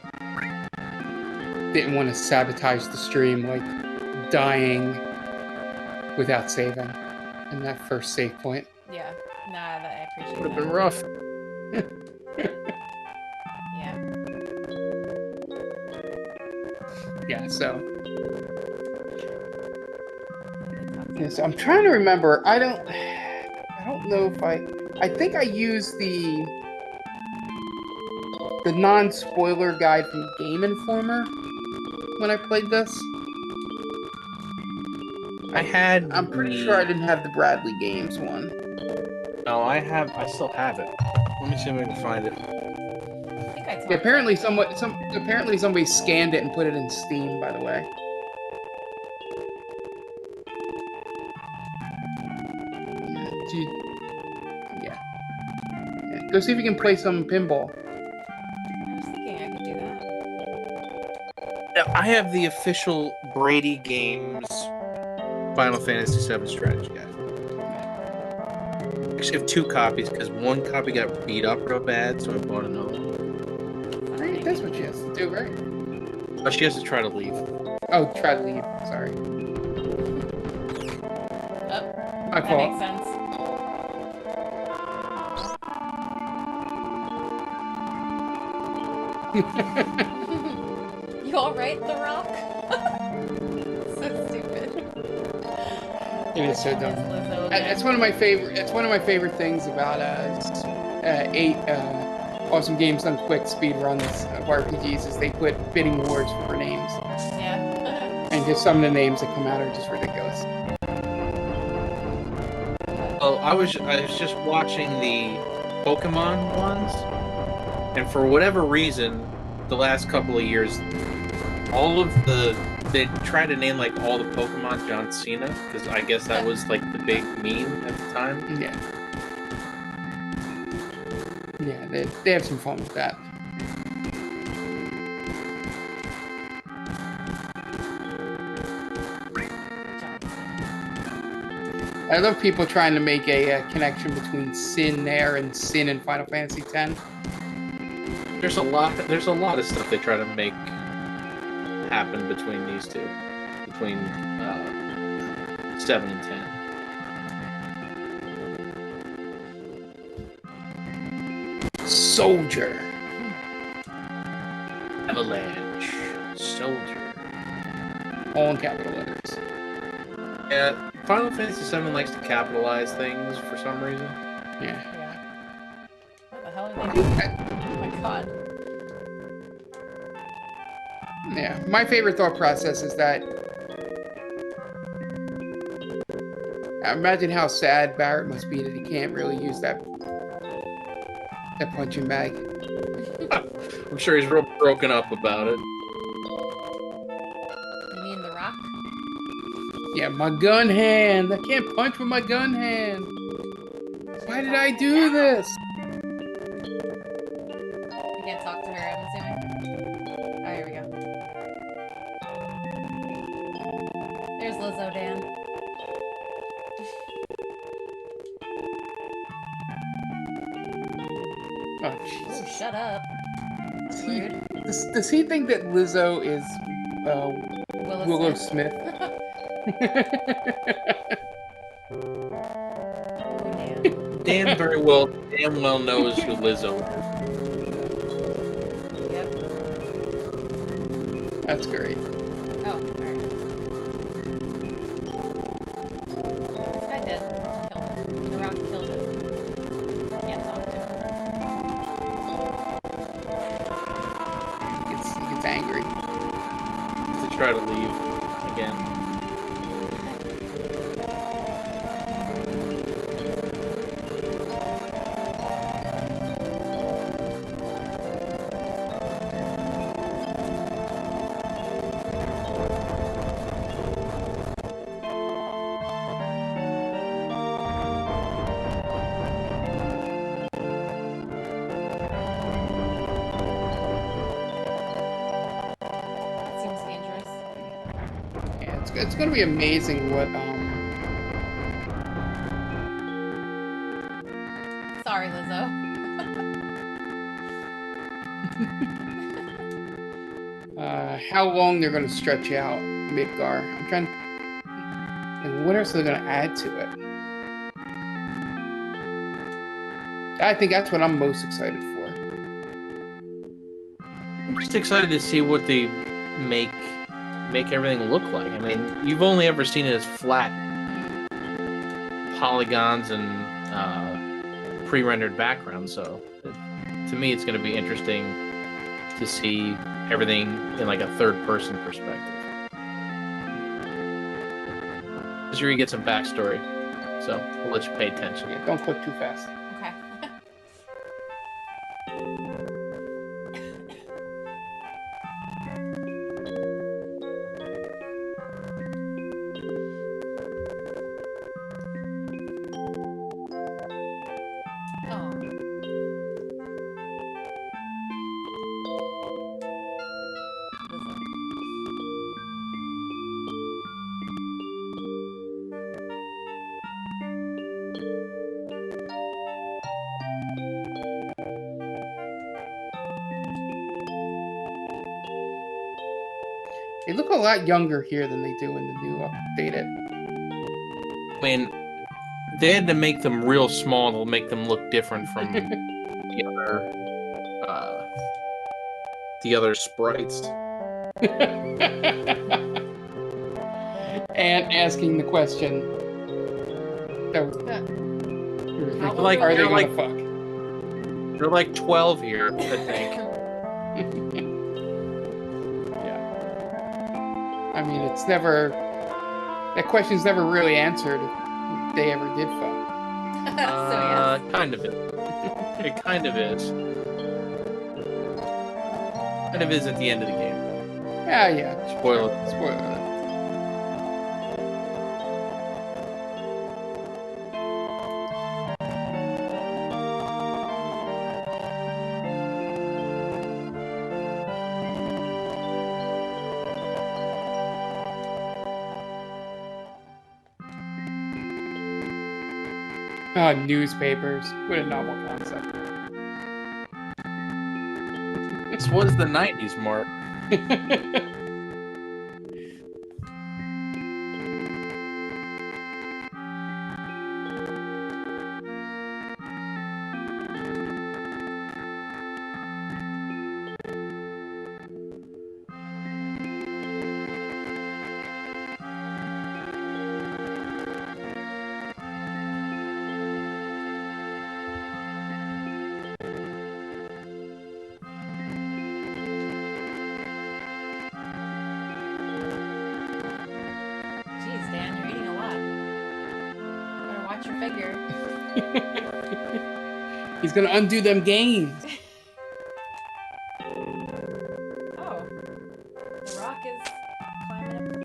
didn't want to sabotage the stream, like dying without saving in that first save point.
Yeah. Nah, I appreciate
Would have
that.
been rough.
Yeah.
Yeah, so. Yes, I'm trying to remember. I don't know if I think I used the non-spoiler guide from Game Informer when I played this. I'm pretty sure I didn't have the Bradley Games one.
No, I still have it. Let me see if I can find it.
I think I talked
Yeah, apparently somebody scanned it and put it in Steam, by the way. Yeah. Go see if you can play some pinball.
I was thinking I could do that.
Now, I have the official Brady Games Final Fantasy VII strategy guide. Actually, I have 2 copies because one copy got beat up real bad, so I bought another one.
Right, that's what she has to do, right?
But she has to try to leave.
Oh, try to leave. Sorry.
Oh,
My
that
fault.
makes sense. You alright, The Rock? So stupid.
It is so dumb.
Lizzo again.
It's one of my favorite. It's one of my favorite things about 8 awesome games done quick speed runs of RPGs is they put bidding wars for names,
Yeah.
and just some of the names that come out are just ridiculous.
Well, I was just watching the Pokemon ones, and for whatever reason, the last couple of years, they tried to name like all the Pokemon John Cena, because I guess that was like the big meme at the time.
Yeah. Yeah, they have some fun with that. I love people trying to make a connection between Sin there and Sin in Final Fantasy X.
There's a lot of stuff they try to make happen between these two, between 7 and 10.
Soldier.
Avalanche. Soldier.
All in capital letters.
Yeah, Final Fantasy VII likes to capitalize things for some reason.
Yeah.
What the hell are they doing? Oh my god.
Yeah. My favorite thought process is that imagine how sad Barrett must be that he can't really use that punching bag.
I'm sure he's real broken up about it.
You mean The Rock?
Yeah, my gun hand. I can't punch with my gun hand. Why did I do this?
You can't talk to her, I'm assuming. Oh, here we go. There's Lizzo, Dan.
Oh,
Ooh,
Jesus.
shut up. That's rude.
Does he think that Lizzo is Willow Smith?
Dan damn well knows who Lizzo is.
Yep.
That's great.
Oh, alright. This guy did kill him. The Rock killed him. Can't talk to him.
He gets angry.
To try to leave again.
Seems dangerous.
Yeah, it's going to be amazing what
Sorry, Lizzo.
how long they're going to stretch out Midgar. I'm trying. And what else are they going to add to it? I think that's what I'm most excited for.
I'm just excited to see what they make everything look like. I mean, you've only ever seen it as flat polygons and pre-rendered backgrounds, so to me it's going to be interesting to see everything in like a third-person perspective. I'm sure you get some backstory, so we'll let you pay attention.
Yeah, don't click too fast.
Okay.
They look a lot younger here than they do in the new updated.
I mean, they had to make them real small to make them look different from the other sprites.
And asking the question, are they gonna fuck?
They're like 12 here, I think.
I mean, it's never... That question's never really answered if they ever did fuck.
So, yes.
Kind of is. It kind of is. Kind of is at the end of the game.
Yeah.
Spoiler.
Newspapers. What a novel concept.
This was the 90s, Mark.
He's gonna undo them gains.
Oh, the Rock is climbing up the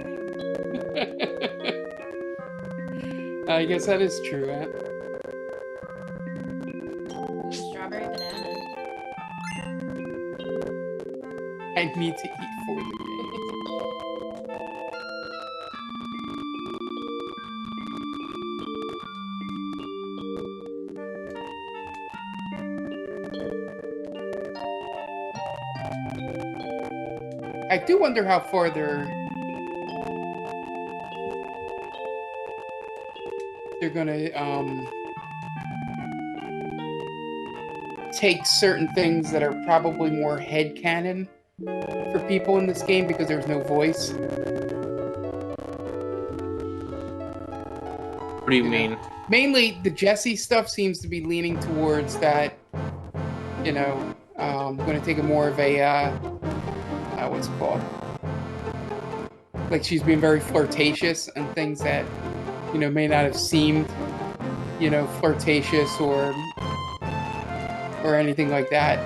thing.
I guess that is true, Aunt.
Strawberry banana.
I need to eat for the game. I do wonder how far they're gonna take certain things that are probably more headcanon for people in this game because there's no voice.
What do you mean?
Mainly, the Jessie stuff seems to be leaning towards that. Going to take a more of a what's it called? Like she's being very flirtatious and things that may not have seemed flirtatious or anything like that.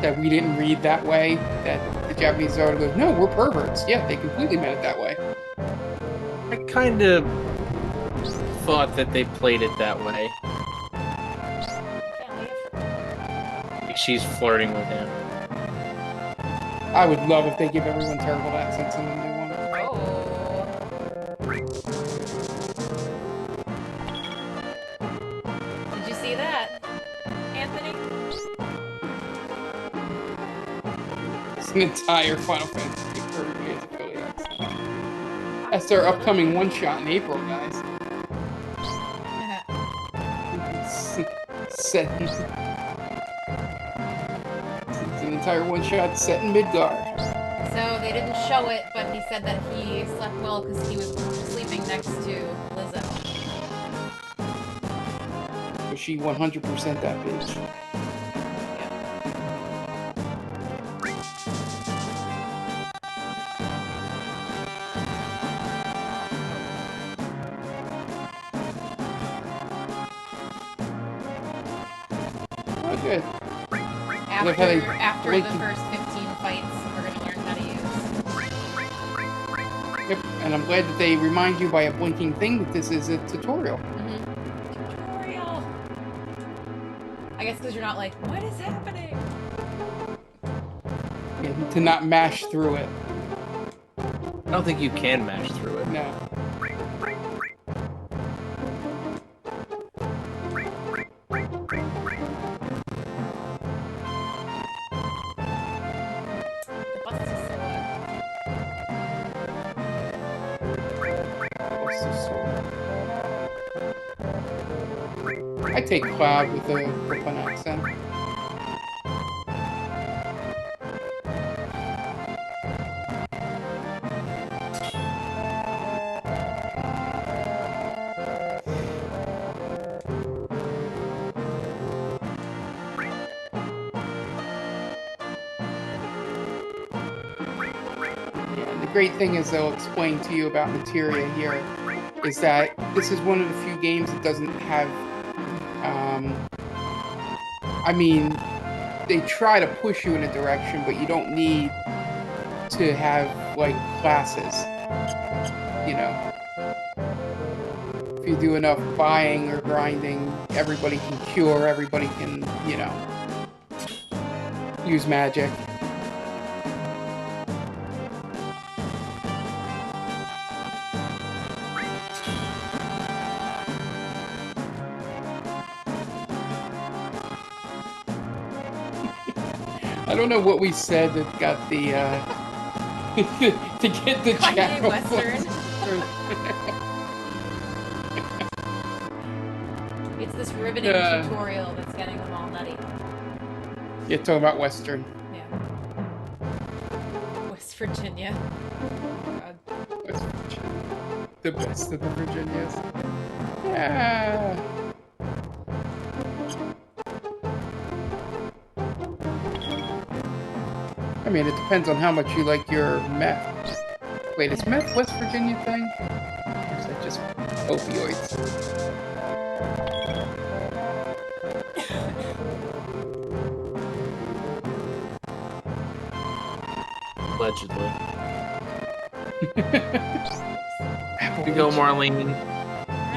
That we didn't read that way. That the Japanese article goes, no, we're perverts. Yeah, they completely meant it that way.
I kind of thought that they played it that way. Like she's flirting with him.
I would love if they give everyone terrible accents in the new one.
Oh. Did you see that, Anthony?
It's an entire Final Fantasy VII for everybody has affiliates. That's their upcoming one-shot in April, guys. It's an entire one-shot set in Midgard.
So they didn't show it, but he said that he slept well because he was sleeping next to Lizzo.
Was she 100% that bitch? Oh, good.
After the first 15 fights, we're going to learn how to use.
Yep, and I'm glad that they remind you by a blinking thing that this is a tutorial.
Tutorial! I guess because you're not like, what is happening?
Yeah, to not mash through it.
I don't think you can mash through it.
No. I take Cloud with a Brooklyn accent. Yeah, and the great thing is they'll explain to you about materia here is that this is one of the few games that doesn't have I mean, they try to push you in a direction, but you don't need to have, like, classes, If you do enough buying or grinding, everybody can cure, everybody can, use magic. I don't know what we said that got the to get the chat.
Western. It's this riveting tutorial that's getting them all nutty.
You're talking about Western.
Yeah. West Virginia. God.
West Virginia. The best of the Virginias. Yeah. I mean, it depends on how much you like your meth. Wait, is meth West Virginia thing? Or is that just opioids?
Allegedly. You go, Marlene.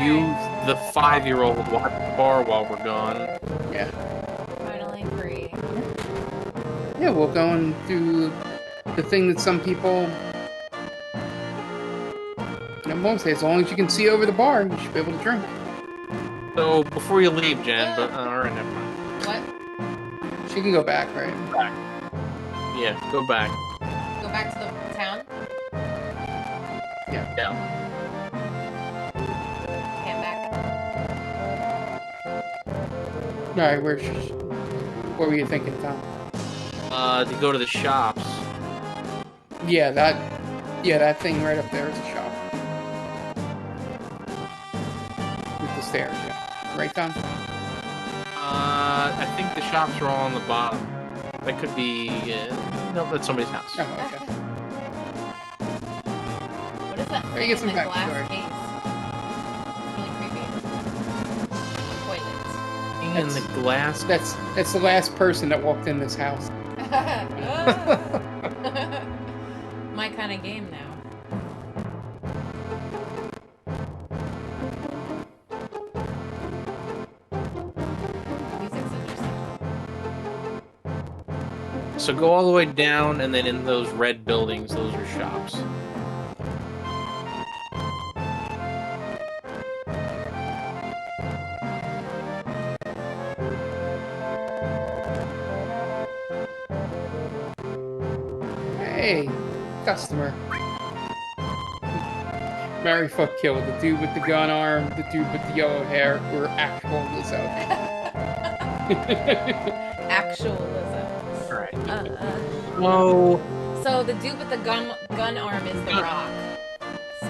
You, the 5-year-old, watch the bar while we're gone.
Yeah.
Finally free.
Yeah, we'll go and do the thing that some people won't say. As long as you can see over the bar, you should be able to drink.
So, before you leave, Jen, but alright, never mind.
What?
She can go back, right?
Back. Yeah, go back.
back to the town?
Yeah.
Yeah.
Okay, I'm back.
All right, what were you thinking, Tom?
To go to the shops.
Yeah, that thing right up there is a shop. With the stairs, yeah. Right, Tom?
I think the shops are all on the bottom. That could be... no, that's somebody's house.
Oh, okay.
What is that
There you
thing
get
in
some
the
backstory.
glass case? It's really creepy. Toilet.
In the glass...
That's the last person that walked in this house.
My kind of game now. Music's interesting.
So go all the way down, and then in those red buildings, those are shops.
Hey, customer. Marry, fuck, kill. The dude with the gun arm, the dude with the yellow hair, or actual Lizzo.
Actual Lizzo.
Alright.
So
Oh,
the dude with the gun arm is the Rock. So.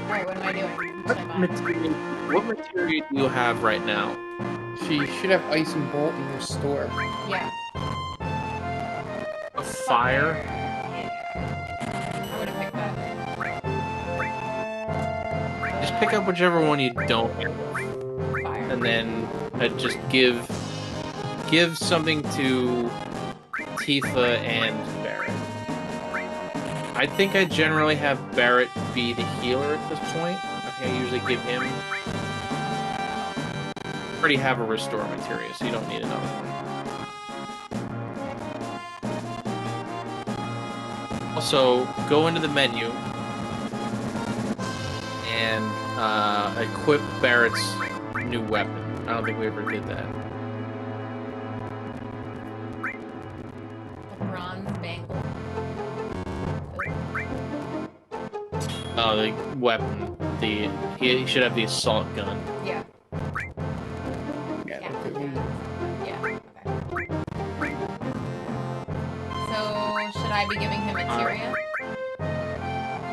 Alright, what am I doing? What am I buying?
what material do you have right now?
She should have ice and bolt in their store.
Yeah.
A fire?
Yeah. I would have picked that.
Just pick up whichever one you don't have,
Fire.
and then just give something to Tifa and Barrett. I think I generally have Barrett be the healer at this point. I usually give him... already have a restore material, so you don't need another one. Also, go into the menu and equip Barrett's new weapon. I don't think we ever did that.
The bronze bangle.
Oh, the weapon. He should have the assault gun.
Yeah.
Yeah,
Yeah.
that's a good one.
Yeah. Okay. So should I be giving him materia?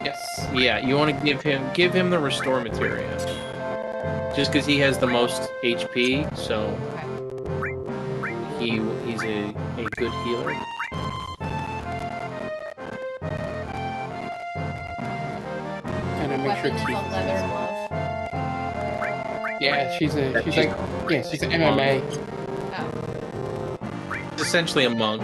Yes.
Yeah, you want to give him the restore materia. Just because he has the most HP, so
Okay.
he's a good healer.
And I make
Weapon
sure
is a
Tifa's
leather glove.
Yeah, she's an MMA.
Oh.
It's essentially a monk.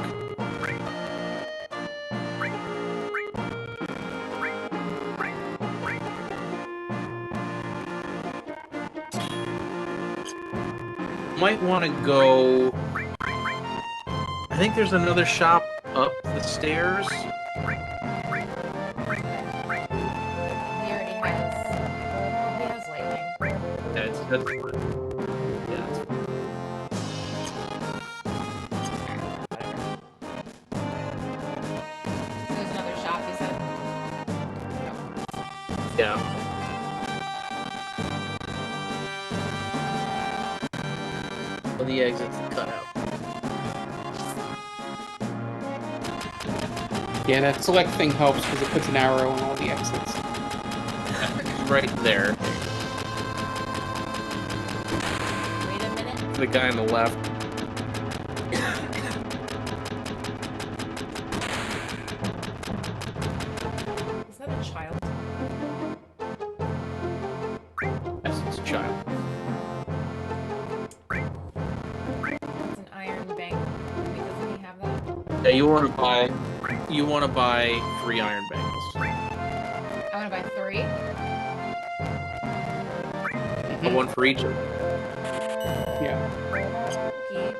Might want to go... I think there's another shop up the stairs.
He already has lightning.
That's fine. Yeah, it's fine.
There's another shop, you said?
Yeah. Well, the exit's cut out.
Yeah, that select thing helps because it puts an arrow on all the exits.
Right there.
Wait a minute.
The guy on the left.
Is that a child?
Yes, it's a child.
It's an iron bank. Wait, doesn't he have that?
Yeah, you want to buy 3 iron bangles.
I want to buy 3.
One for each of them.
Yeah.
Okay.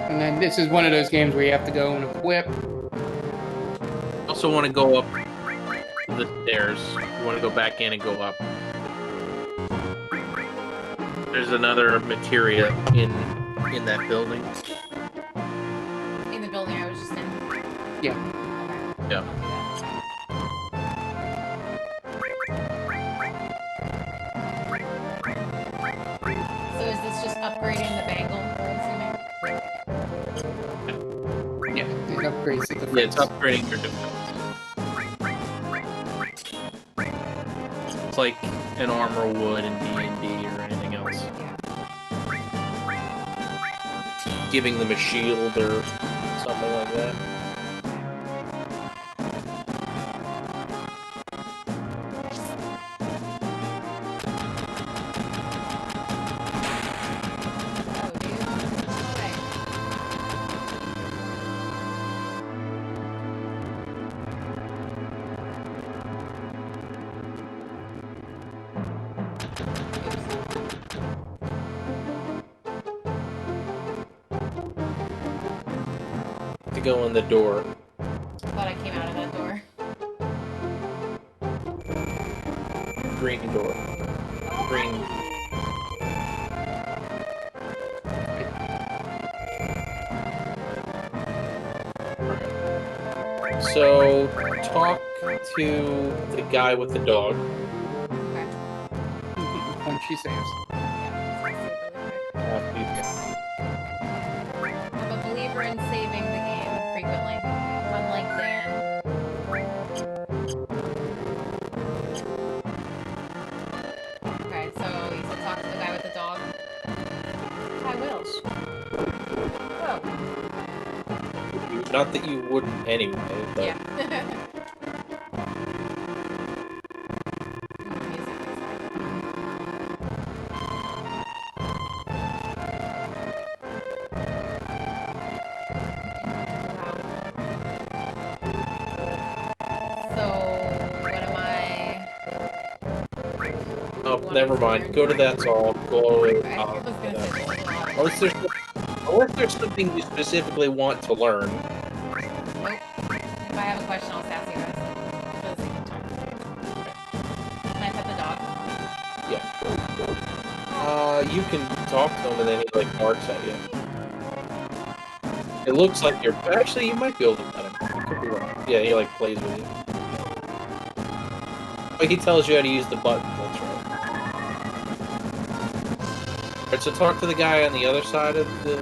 And then this is one of those games where you have to go and equip.
also want to go up the stairs. You want to go back in and go up. There's another materia in that building.
In the building I was just in.
Yeah.
Okay.
Yeah.
So is this just upgrading the bangle, I'm assuming?
Yeah, it upgrades the defense.
Yeah, it's upgrading your defense. It's like an armor would in D&D or anything else.
Yeah.
Giving them a shield or something like that.
Oh, dude. Okay.
To go in the door.
Thought I came out of that door.
Green door. Green. So, talk to the guy with the dog.
Okay.
Punchy saves.
I'm a believer in saving the game frequently, unlike Dan. Okay, so you said talk to the guy with the dog. I will. Oh.
Not that you wouldn't anyway, but
Yeah.
oh, never mind. Go to that all. Go away.
Okay. I was gonna say this is a lot.
Unless there's something you specifically want to learn.
Nope. If I have a question, I'll ask you guys. For the sake of time. Can I pet the dog?
Yeah. You can talk to him and then he like barks at you. It looks like you're actually you might be able to pet him. You could be wrong. Yeah, he like plays with you. But he tells you how to use the button. That's right. Alright, so talk to the guy on the other side of the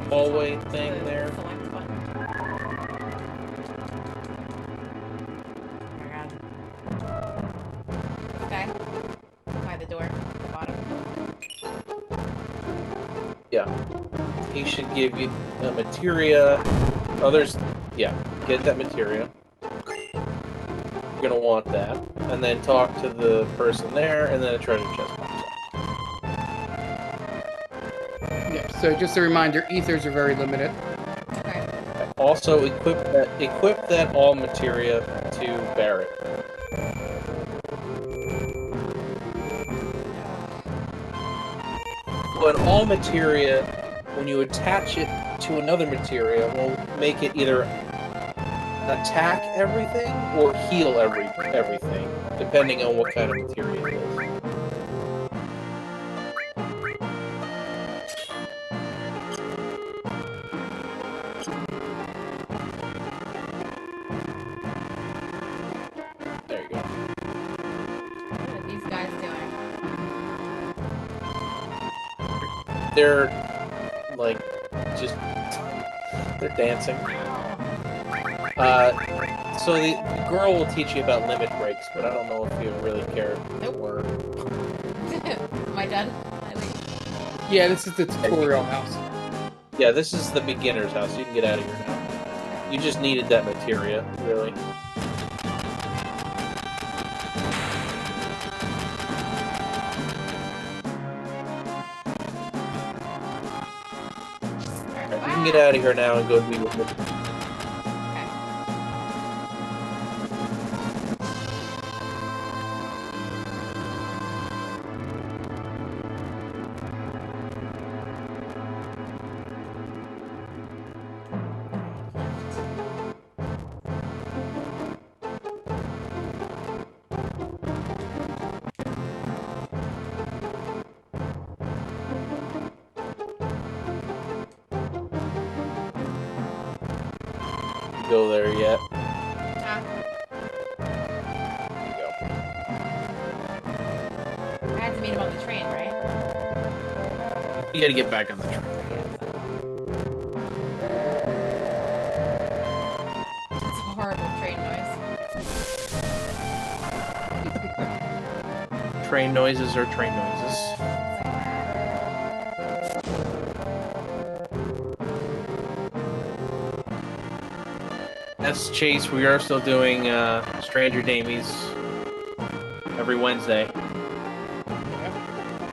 hallway thing there.
Select button. Oh my god. Okay. By the door, at the bottom.
Yeah. He should give you a materia. Others, yeah, get that materia. You're gonna want that. And then talk to the person there, and then a treasure chest pops up.
Yeah, so just a reminder, ethers are very limited.
Okay.
Also, equip that all materia to Barrett. But all materia, when you attach it to another materia, will make it either attack everything or heal everything, depending on what kind of materia it is. There you go.
What are these guys doing?
They're like just they're dancing. So the girl will teach you about limit breaks, but I don't know if you really care.
Nope.
Or
Am I done? I leave.
Yeah, this is the tutorial house.
yeah, this is the beginner's house. You can get out of here now. You just needed that materia, really. Alright, you can get out of here now and go be with me. go there yet.
Ah,
There you go.
I had to meet him on the train, right?
You gotta get back on the train.
It's a horrible train noise.
Train noises are train noises. That's Chase. We are still doing Stranger Damies every Wednesday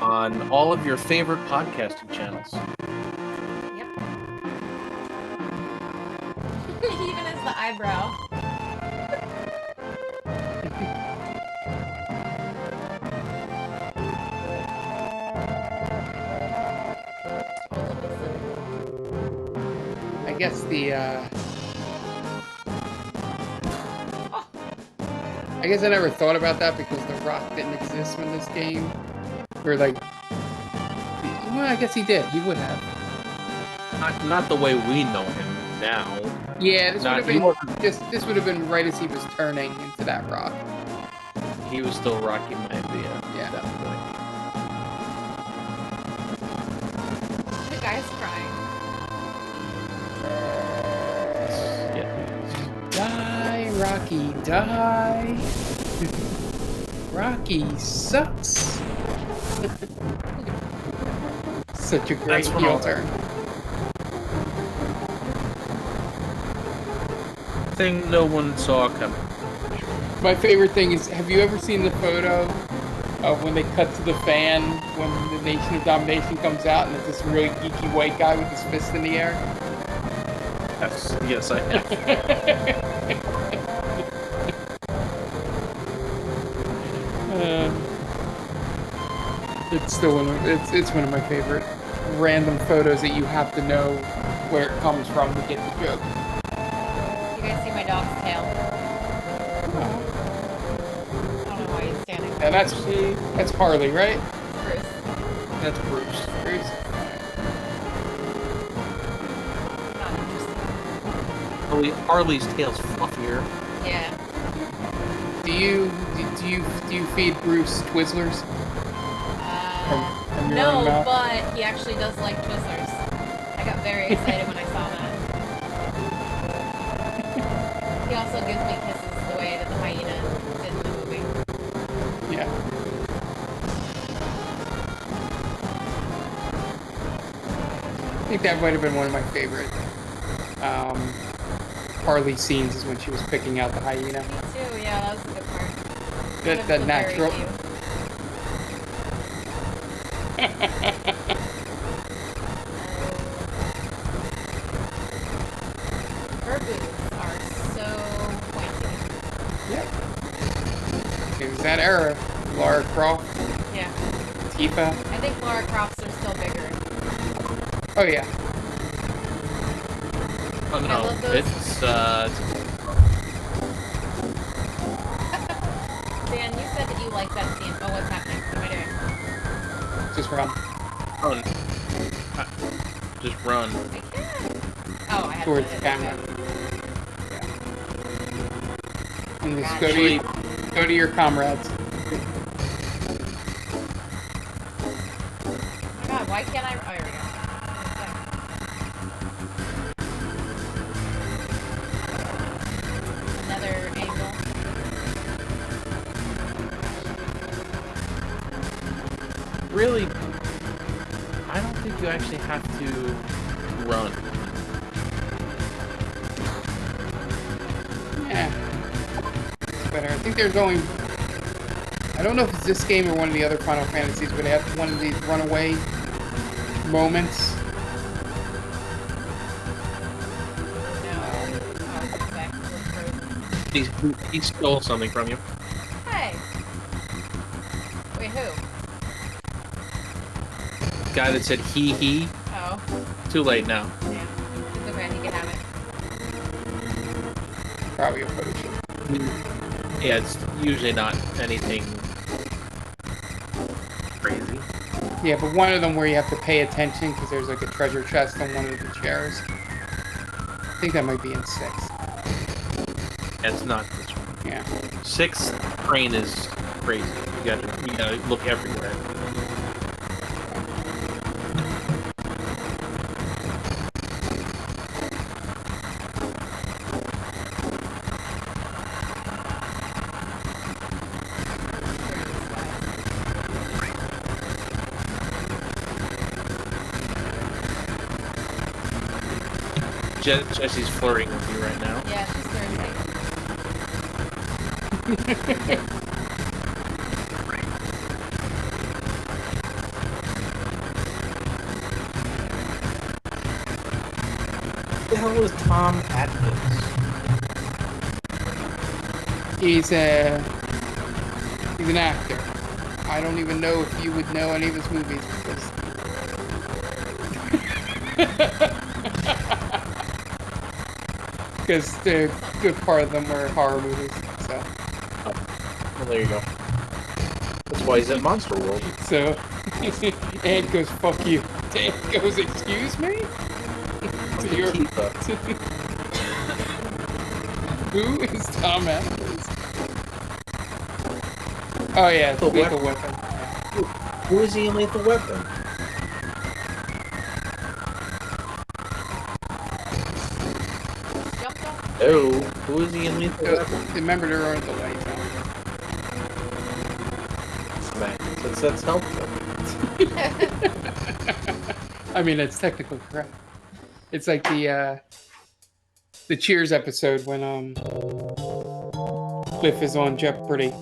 on all of your favorite podcasting channels.
Yep. Even as the eyebrow.
I guess the I guess I never thought about that because The Rock didn't exist when this game. Or like, well, I guess he did. He would have.
Not the way we know him now.
Yeah, this would
Not
have been
more.
this would have been right as he was turning into that Rock.
He was still Rocky Maivia
Yeah.
at that point.
The guy's crying.
Yeah.
Die, Rocky, die. Rocky sucks. Such a great
That's
heel
wrong.
turn.
Thing no one saw coming.
My favorite thing is, have you ever seen the photo of when they cut to the fan when the Nation of Domination comes out and it's this really geeky white guy with his fist in the air?
Yes, I have.
It's still it's one of my favorite random photos that you have to know where it comes from to get the joke.
You guys see my dog's tail? I don't know why he's standing there.
And that's Harley, right?
Bruce.
That's Bruce.
Bruce?
Not interested.
Harley's tail's fluffier.
Yeah.
Do you feed Bruce Twizzlers? From your own
No,
mouth?
but he actually does like Twizzlers. I got very excited when I saw that. He also gives me kisses the way that the hyena did in the movie.
Yeah. I think that might have been one of my favorite Harley scenes is when she was picking out the hyena.
Me too, yeah, that was a good part.
That
That was
natural.
very cute. Her boobs are so pointy.
Yep. It was that era. Lara Croft,
Yeah.
Tifa.
I think Lara Croft's are still bigger.
Oh yeah.
Oh
I
no,
love those. Dan, you said that you like that scene. Oh, what's happening? What am I doing?
Just run
run. Just run.
I can't. Oh, I had
towards
to
the
put it.
camera.
Okay.
Yeah. And just
Actually,
go to your comrades.
Oh my god, why can't I? Oh, here we go. Another angle.
really, I don't think you actually have to run.
Yeah. It's better. I think there's only... I don't know if it's this game or one of the other Final Fantasies, but they have one of these runaway moments.
He stole something from you.
Hey. Wait, who?
Guy that said he.
Oh.
Too late now.
Yeah. It's okay, he can have it.
Probably a potion.
Yeah, it's usually not anything crazy.
Yeah, but one of them where you have to pay attention because there's like a treasure chest on one of the chairs. I think that might be in 6.
It's not this one.
Yeah.
6 train is crazy. You gotta look everywhere. Jessie's flirting with you right now.
Yeah, she's flirting.
What the hell is Tom Atkins?
He's an actor. I don't even know if you would know any of his movies because the good part of them were horror movies. So.
Well, there you go. That's why he's at Monster World.
So, Ed goes, "Fuck you." Ed goes, "Excuse me." Who is Tom Atkins? Oh yeah,
Lethal
Lethal Weapon.
Who is he in Lethal Weapon? Oh, who is he in Lethal Weapon?
Remember, there aren't the lights on.
That's helpful.
I mean, it's technically correct. It's like the Cheers episode when Cliff is on Jeopardy,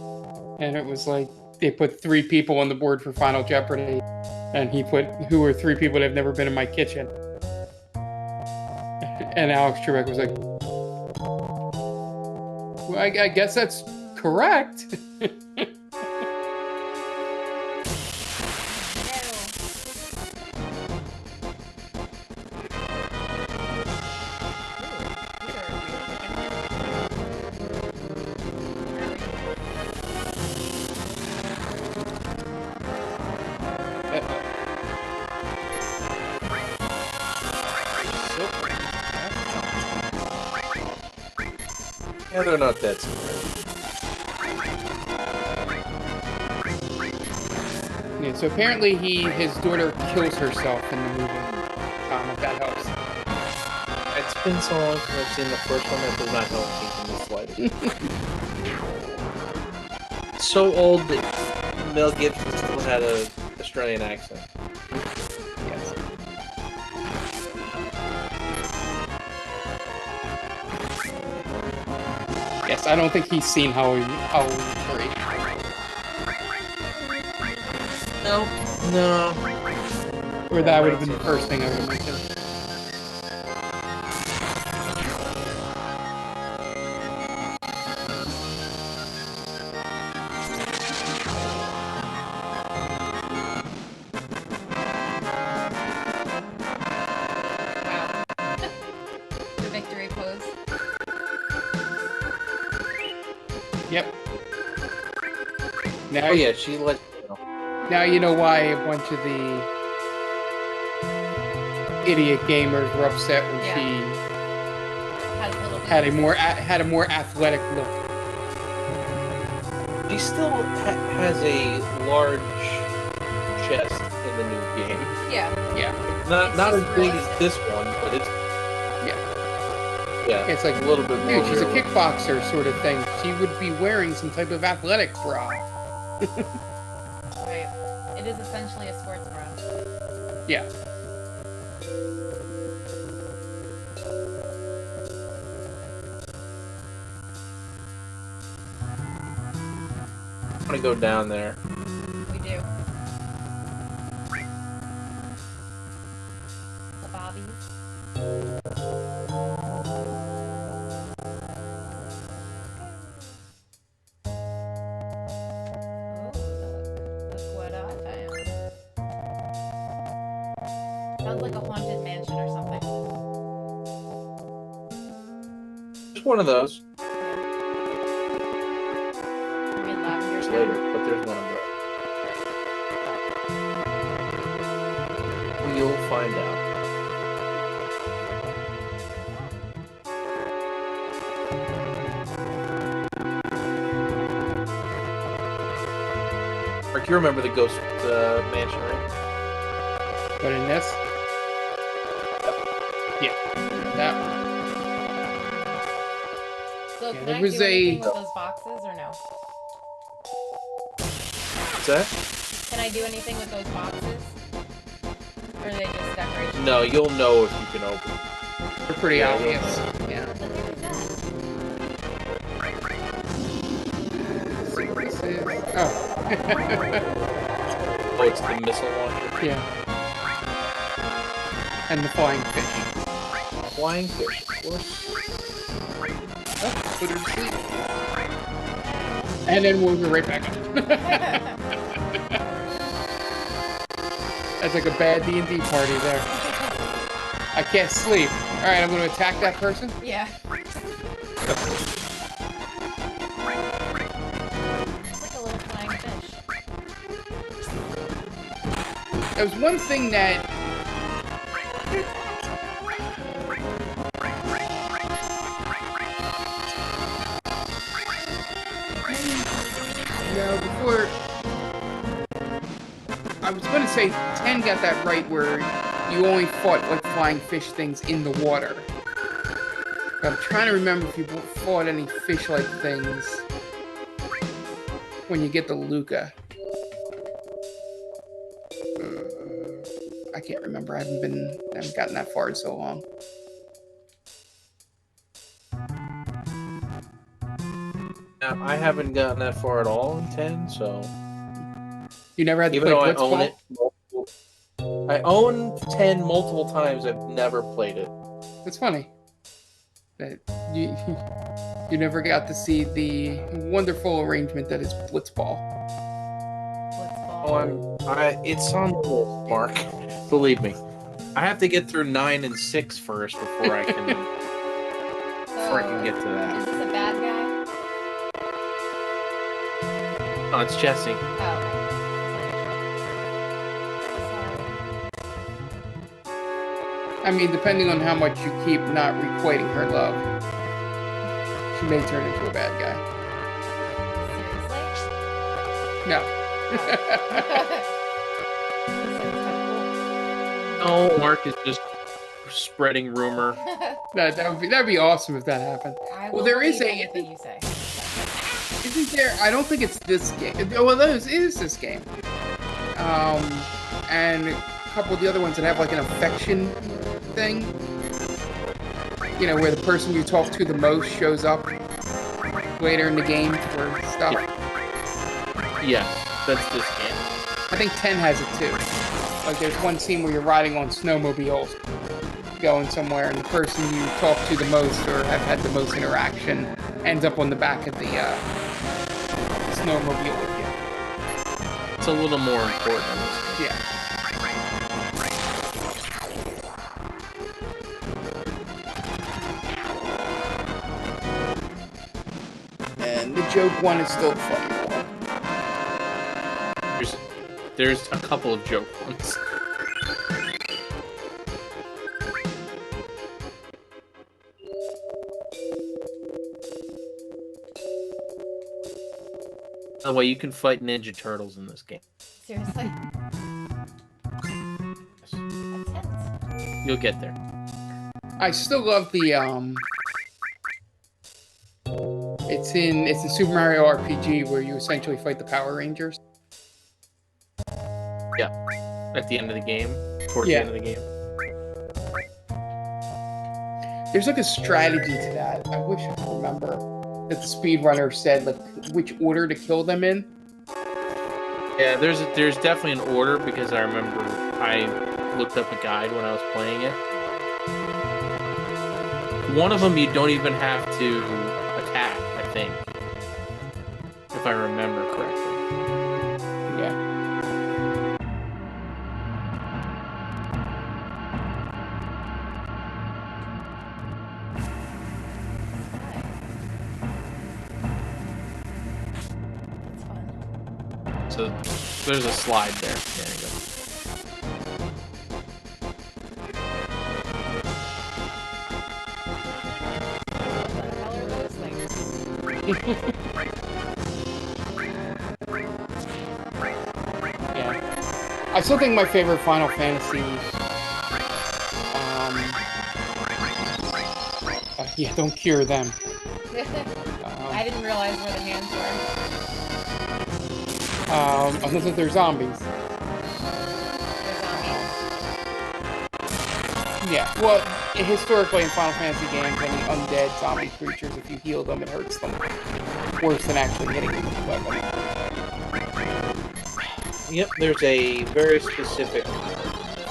and it was like they put 3 people on the board for Final Jeopardy, and he put, "Who are 3 people that have never been in my kitchen?" And Alex Trebek was like, "Well, I guess that's correct."
Yeah, they're not that smart.
Yeah, so apparently his daughter kills herself in the movie. If that helps.
It's been so long since I've seen the first one that does not help me in the slightest. So old that Mel Gibson still had an Australian accent.
Yes. Yes, I don't think he's seen Halloween 3.
No.
Or that would have been the first thing I would have mentioned.
The victory pose.
Yep. Now,
Oh yeah, she let you know.
Now you know why a bunch of the idiot gamers were upset when she had a more athletic look.
She still has a large chest in the new game.
Yeah.
Not as big as this one, but it's yeah.
It's like
a little bit more.
Dude, she's a kickboxer sort of thing. She would be wearing some type of athletic bra.
Right. It is essentially a sports bra.
Yeah.
I'm gonna go down there.
We do. The bobbies. Sounds like a haunted mansion or something.
Just one of those.
Lavender
Later, but there's none of those. We'll find out. Mark, you remember the Ghost Mansion, right?
But in this, yeah, that one.
So
Yeah,
can
there
I
was
do anything
a-
with those boxes or no?
What's that?
Can I do anything with those boxes? Or are they just decorations?
No, you'll know if you can open.
They're pretty
Yeah,
obvious. Yeah.
What the heck is that?
Let's see what this is. Oh.
Oh, it's the missile launcher.
Yeah. And the flying fish.
Flying fish, of course.
Oh, put her to sleep. And then we'll go right back up. That's like a bad D&D party there. I can't sleep. All right, I'm going to attack that person.
Yeah. It's like a little flying fish.
There was one thing that... No, before... I was going to say 10 got that right where you only fought like flying fish things in the water. But I'm trying to remember if you fought any fish-like things when you get the Luca. I can't remember. I haven't gotten that far in so long.
I haven't gotten that far at all in 10, so...
You never had to
Even
play
though I
Blitzball?
own it, I own 10 multiple times. I've never played it.
It's funny that you never got to see the wonderful arrangement that is Blitzball.
Oh, it's on the list, Mark. Believe me, I have to get through 9 and 6 first before I can get to
Is
that.
this a bad guy?
Oh, it's Jesse.
Oh,
I mean, depending on how much you keep not requiting her love, she may turn into a bad guy.
seriously?
No.
Oh, Mark is just spreading rumor.
That'd be awesome if that happened.
I
Well,
will
there is
believe
a-
anything you say.
Isn't there? I don't think it's this game. Well, it is this game. And a couple of the other ones that have like an affection thing. You know, where the person you talk to the most shows up later in the game for stuff.
Yes, that's this game.
I think 10 has it too. Like there's one scene where you're riding on snowmobiles, going somewhere, and the person you talk to the most or have had the most interaction ends up on the back of the snowmobile with you.
It's a little more important in this game.
Yeah. And the joke one is still the funny one.
There's a couple of joke ones. By the way, you can fight Ninja Turtles in this game.
Seriously?
Yes.
That's it.
You'll get there.
I still love the it's in Super Mario RPG where you essentially fight the Power Rangers.
Yeah. At the end of the game. Towards
Yeah.
the end of the game.
There's like a strategy to that. I wish I could remember that the speedrunner said like which order to kill them in.
Yeah, there's definitely an order because I remember I looked up a guide when I was playing it. One of them you don't even have to attack, I think. If I remember correctly.
Yeah.
That's fun.
So there's a slide there. There you go.
What the hell are those things?
I still think my favorite Final Fantasy. Yeah, don't cure them.
I didn't realize where the hands were.
Unless if they're zombies.
They're zombies.
Yeah, well, historically in Final Fantasy games, any undead zombie creatures, if you heal them, it hurts them worse than actually hitting them with a weapon.
Yep, there's a very specific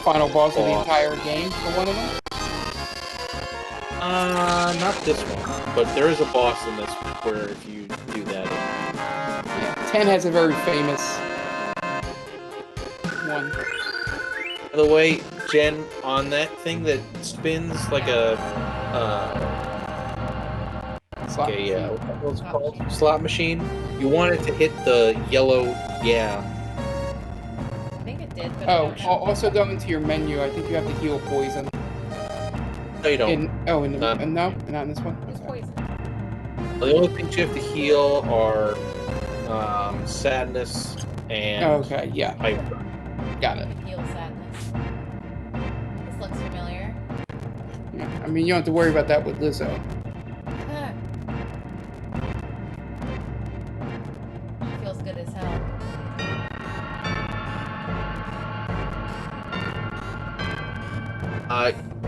Final boss of the entire game for one of them?
Not this one, but there is a boss in this where if you do that.
Yeah, 10 has a very famous one.
By the way, Jen, on that thing that spins like a
Slot machine.
what's it called? Slot machine. You want it to hit the yellow, yeah.
I think it did. But
Also go into your menu. I think you have to heal poison.
No, you don't.
No, not in this one.
It's poison.
The only things you have to heal are sadness and
Okay, yeah.
hyper.
Got it.
Heal sadness. This looks familiar.
Yeah, I mean, you don't have to worry about that with Lizzo.
She feels good as hell.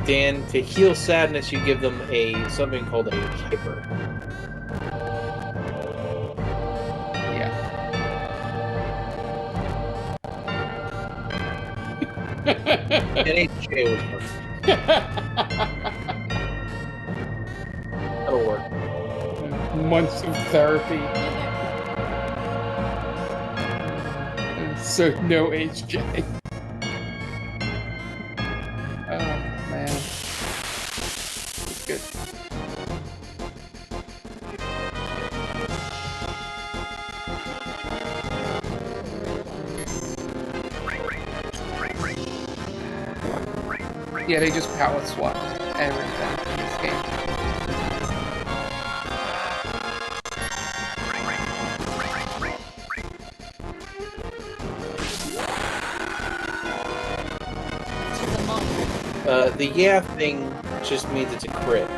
Dan, to heal sadness, you give them something called a hyper.
Yeah.
NHJ would work. That'll work.
Months of therapy. So no HJ. Oh man. Good. Yeah, they just palette swap everything in this game.
The yeah thing just means it's a crit.
Okay.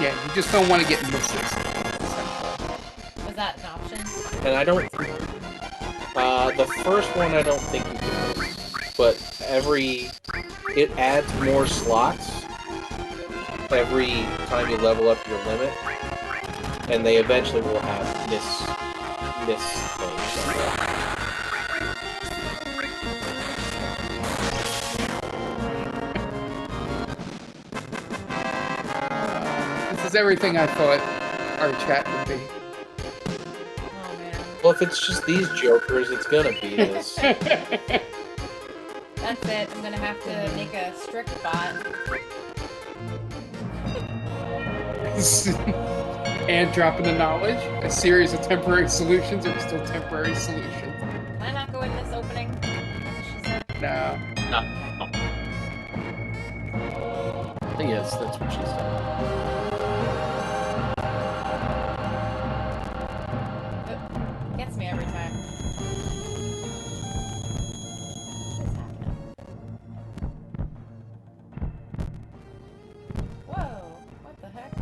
Yeah, you just don't want to get misses.
Was that an option?
And I don't. The first one I don't think you can miss, but it adds more slots every time you level up your limit, and they eventually will have miss things.
This is everything I thought our chat would be.
Oh man.
Well, if it's just these jokers, it's gonna be this.
That's it. I'm gonna have to make a strict bot.
And dropping the knowledge. A series of temporary solutions are still temporary solutions.
Can I not go in this opening? That's what she said.
No.
No. Yes, that's what she said.
Gets me every time. What is happening? Whoa! What the heck?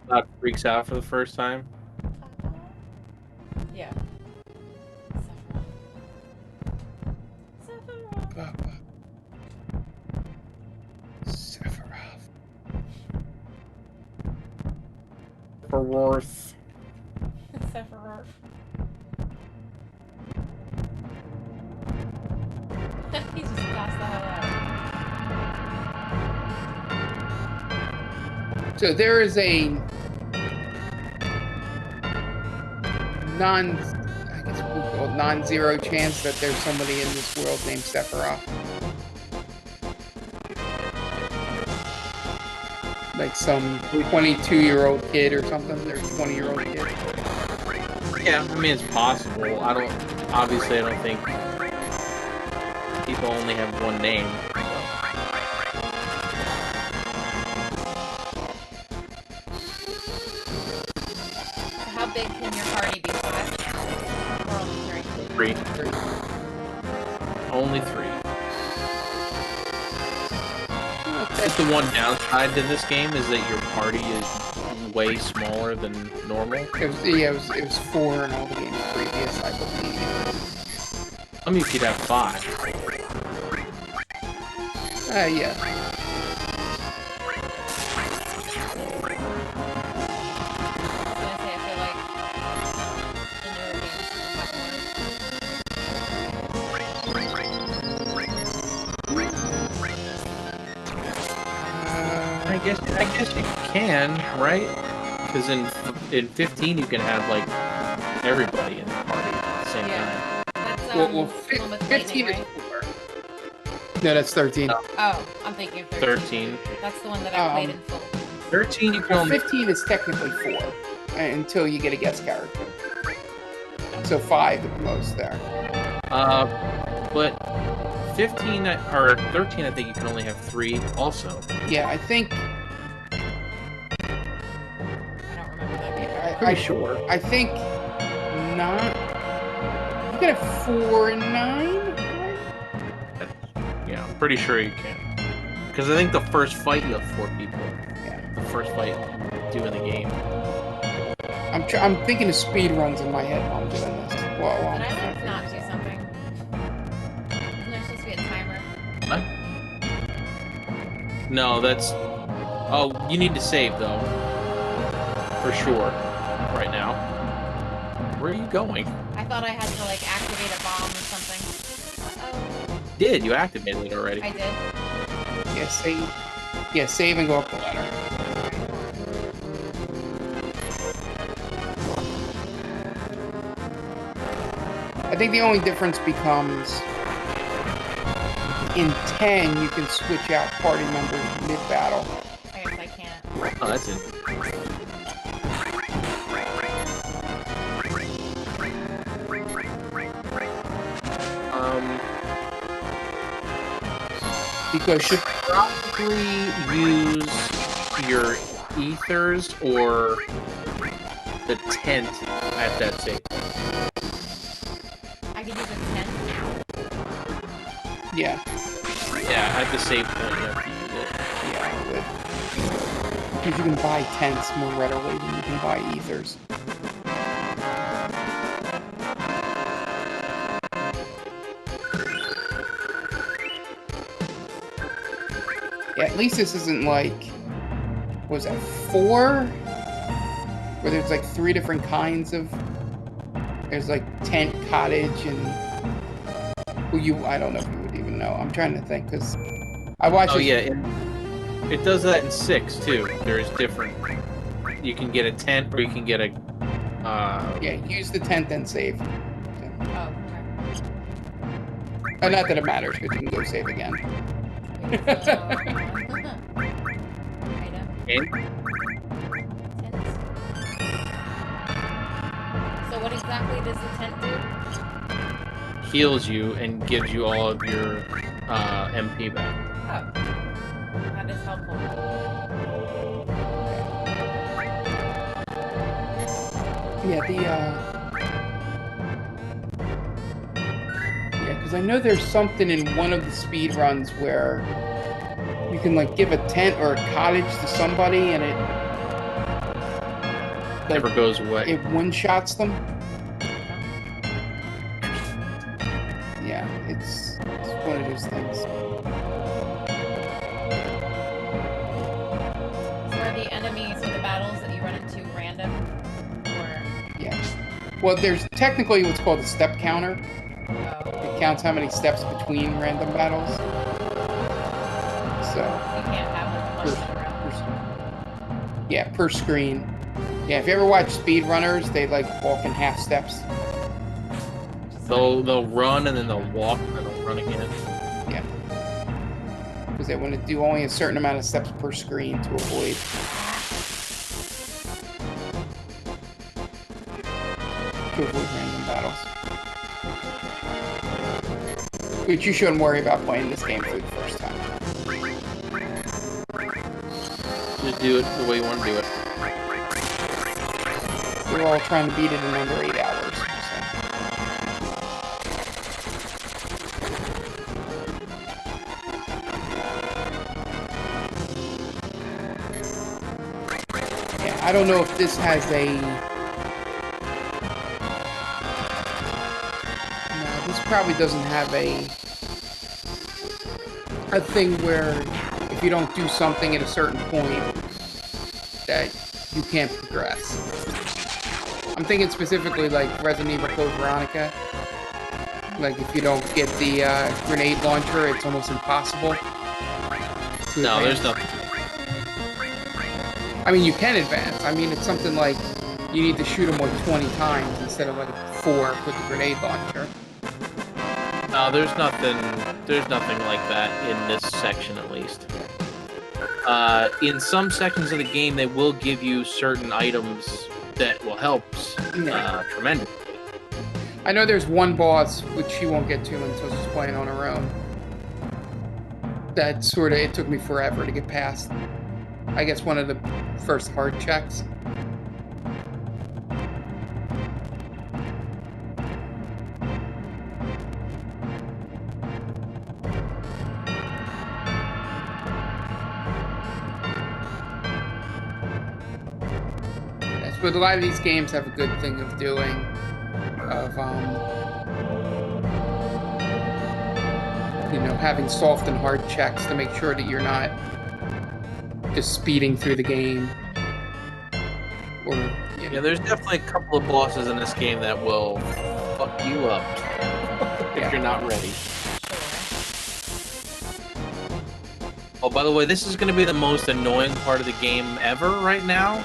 Not freaks out for the first time.
Yeah.
Sephiroth.
For worth.
Sephiroth. He just passed the hell out.
So there is a non-zero chance that there's somebody in this world named Sephiroth. Like some 22-year-old kid or something. There's a 20-year-old kid.
Yeah, I mean it's possible. Obviously I don't think people only have one name.
So how big can your party be?
3. Only 3. That's the one downside to this game is that your party is way smaller than normal.
It was 4 in all the games previous, I believe.
I mean, you could have 5.
Yeah.
I guess you can, right? Because in 15 you can have like everybody in the party at the same time.
That's
Well,
the one with
15
lightning,
is
right?
4. No, that's 13.
Oh, I'm thinking 13. That's the one that I played in full.
13 you can only...
15 is technically 4 until you get a guest character. So 5 at the most there.
But 15 or 13, I think you can only have 3 also.
Yeah, I think...
I don't remember that game.
Pretty sure.
I think not. You can have 4 and 9?
Yeah, I'm pretty sure you can. Because I think the first fight you have 4 people.
Yeah.
The first fight you do in the game.
I'm thinking of speed runs in my head while I'm doing this.
Did I like not do something? Isn't there supposed to be a timer?
What? No, that's... Oh, you need to save, though. For sure. Right now. Where are you going?
I thought I had to, like, activate a bomb or something. Uh-oh.
Did. You activated it already.
I did.
Yeah, save. Yeah, save and go up the ladder. I think the only difference becomes in 10 you can switch out party members mid-battle.
I guess I can't.
Oh, that's it.
Because
you should probably use your ethers or the tent at that stage.
I could use a tent.
Yeah.
Yeah, at the save point you have to use it.
Yeah, because you can buy tents more readily than you can buy ethers. Yeah, at least this isn't like, what was that, 4? Where there's like 3 different kinds of, there's like tent, cottage, and, well, I don't know if you would even know. I'm trying to think, because I watched this.
Yeah, it does that in 6, too. There's different, you can get a tent, or you can get a,
Yeah, use the tent, then save.
Oh, okay.
Not that it matters, but you can go save again.
So what exactly does the tent do?
Heals you and gives you all of your MP back.
Oh, that is helpful.
Yeah, because I know there's something in one of the speed runs where you can like give a tent or a cottage to somebody and it
never goes away.
It one-shots them. Yeah, it's one of those things.
So are the enemies or the battles that you run into random? Or...
Yeah. Well, there's technically what's called a step counter.
Oh.
It counts how many steps between random battles. So
you can't have them
per screen. Yeah, if you ever watch speedrunners, they like walk in half steps.
They'll run and then they'll walk and then they'll run again.
Yeah. Because they want to do only a certain amount of steps per screen to avoid random battles. Which you shouldn't worry about playing this game for the first time.
Just do it the way you want to do it.
We're all trying to beat it in under 8 hours. I don't know if this has a... No, this probably doesn't have a thing where if you don't do something at a certain point that you can't progress. I'm thinking specifically like Resident Evil Code Veronica. Like if you don't get the grenade launcher, it's almost impossible.
No, there's nothing.
I mean, you can advance. I mean, it's something like you need to shoot them like 20 times instead of like 4 with the grenade launcher.
No, there's nothing. There's nothing like that in this section, at least. In some sections of the game, they will give you certain items that will help tremendously.
I know there's one boss which she won't get to until she's playing on her own. That sort of it took me forever to get past. I guess one of the first hard checks. Yes, but a lot of these games have a good thing of doing, of you know, having soft and hard checks to make sure that you're not just speeding through the game. Or, you know.
Yeah, there's definitely a couple of bosses in this game that will fuck you up if you're not ready. Oh, by the way, this is going to be the most annoying part of the game ever right now.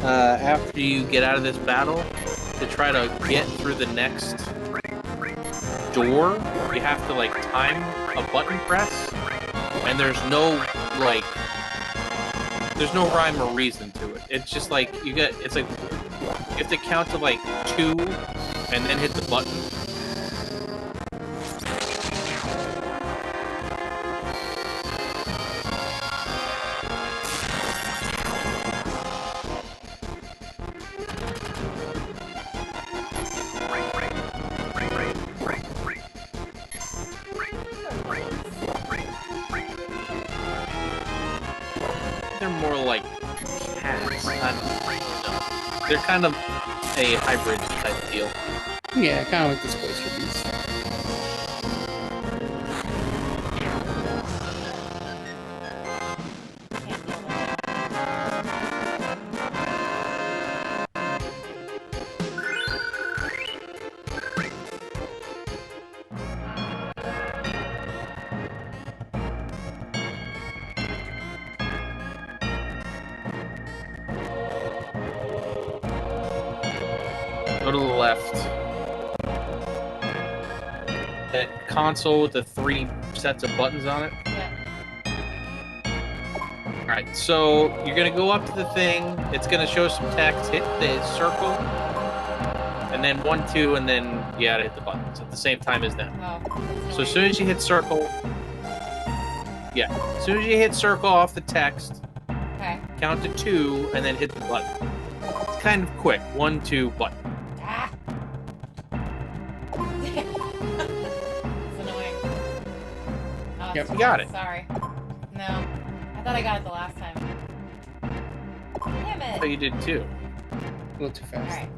After you get out of this battle, to try to get through the next door, you have to, like, time a button press, and there's no, like... There's no rhyme or reason to it. It's just like it's like you have to count to like 2 and then hit the button. They're more like cats. I don't know. They're kind of a hybrid type deal.
Yeah, kind of like this place would be.
Go to the left. That console with the 3 sets of buttons on it.
Yeah.
Alright, so you're gonna go up to the thing, it's gonna show some text, hit the circle, and then 1, 2, and then you gotta hit the buttons at the same time as them.
Oh,
So as soon as you hit circle, as soon as you hit circle off the text,
okay.
count to 2, and then hit the button. It's kind of quick. 1, 2, button.
Ah. It's annoying. Oh,
Yep.
You got it.
Sorry. No. I thought I got it the last time. Damn it.
So you did too.
A little too fast.
Alright.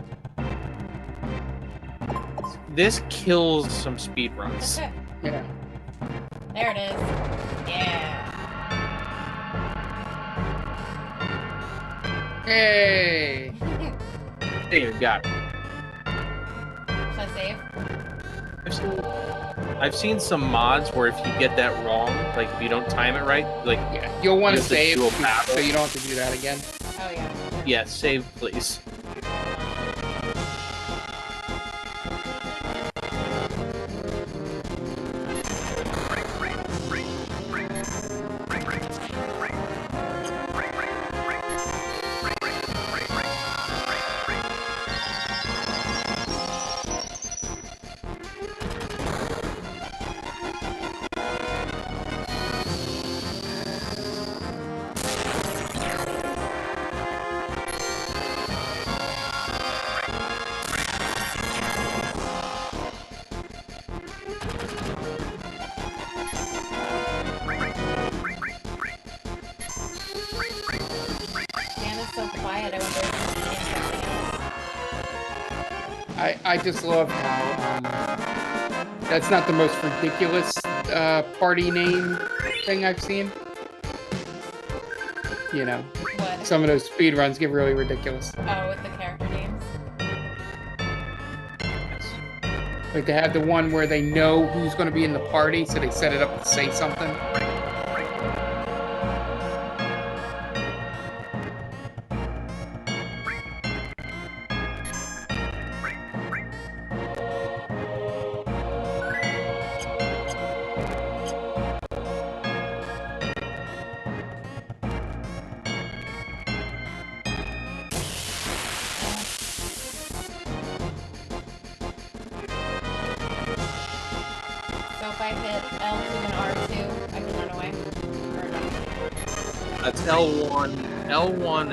This kills some speed runs.
Yeah.
There it is. Yeah.
Hey!
There you got it.
Should I save?
I've seen some mods where if you get that wrong, like if you don't time it right, like
Yeah, you'll want
You
to
have to
save
do a battle.
so you don't have to do that again.
Oh, yeah.
yeah, save please.
I just love how that's not the most ridiculous party name thing I've seen. You know,
What?
some of those speed runs get really ridiculous.
Oh, with the character names?
Like they have the one where they know who's going to be in the party, so they set it up to say something.
So if I hit L2 and R2, I can run away? Or no?
That's L1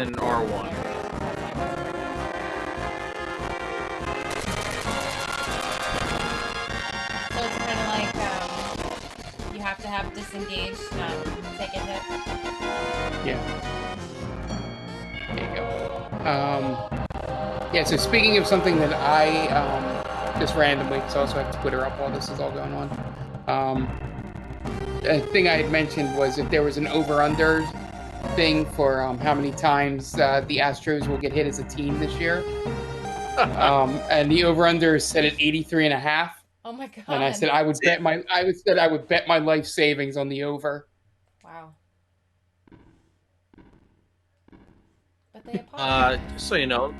and R1.
Alright, that's my buzzer. So it's kind of like, you have to have disengaged, not take a hit.
Yeah. There you go. Yeah, so speaking of something that I just randomly, because I also have Twitter up while this is all going on. A thing I had mentioned was if there was an over-under thing for how many times the Astros will get hit as a team this year. And the over-under is set at 83.5.
Oh my god.
And I said I would bet my life savings on the over.
Wow. But they apologize.
Just so you know,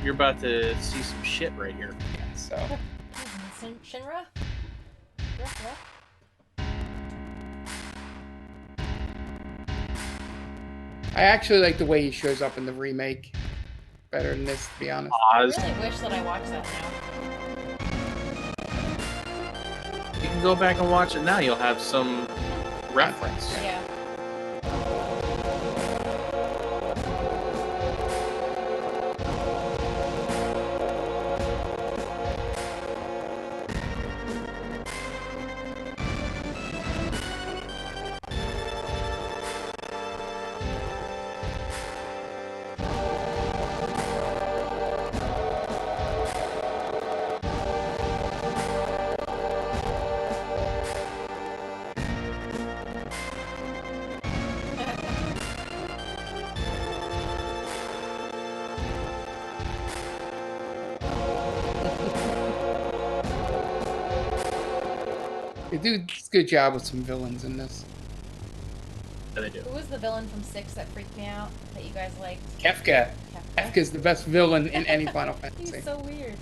you're about to see some shit right here.
So
Shinra? Ruh?
I actually like the way he shows up in the remake better than this, to be honest.
I really wish that I watched that now.
You can go back and watch it now. You'll have some reference.
Yeah.
They do a good job with some villains in this.
Yeah, they do.
Who was the villain from 6 that freaked me out that you guys liked?
Kefka. Kefka's the best villain in any Final Fantasy.
He's so weird.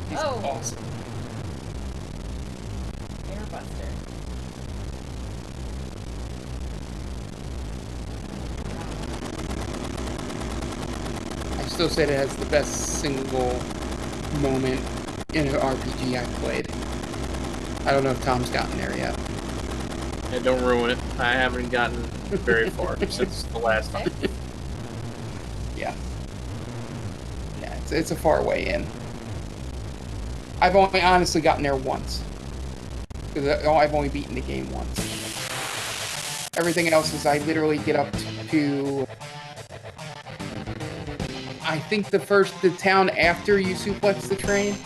He's
Oh.
awesome.
Airbuster.
I still say that has the best single moment in an RPG I've played. I don't know if Tom's gotten there yet.
Yeah, don't ruin it. I haven't gotten very far since the last time.
Yeah. Yeah, it's a far way in. I've only honestly gotten there once. Because I've only beaten the game once. Everything else is I literally get up to... I think the town after you suplex the train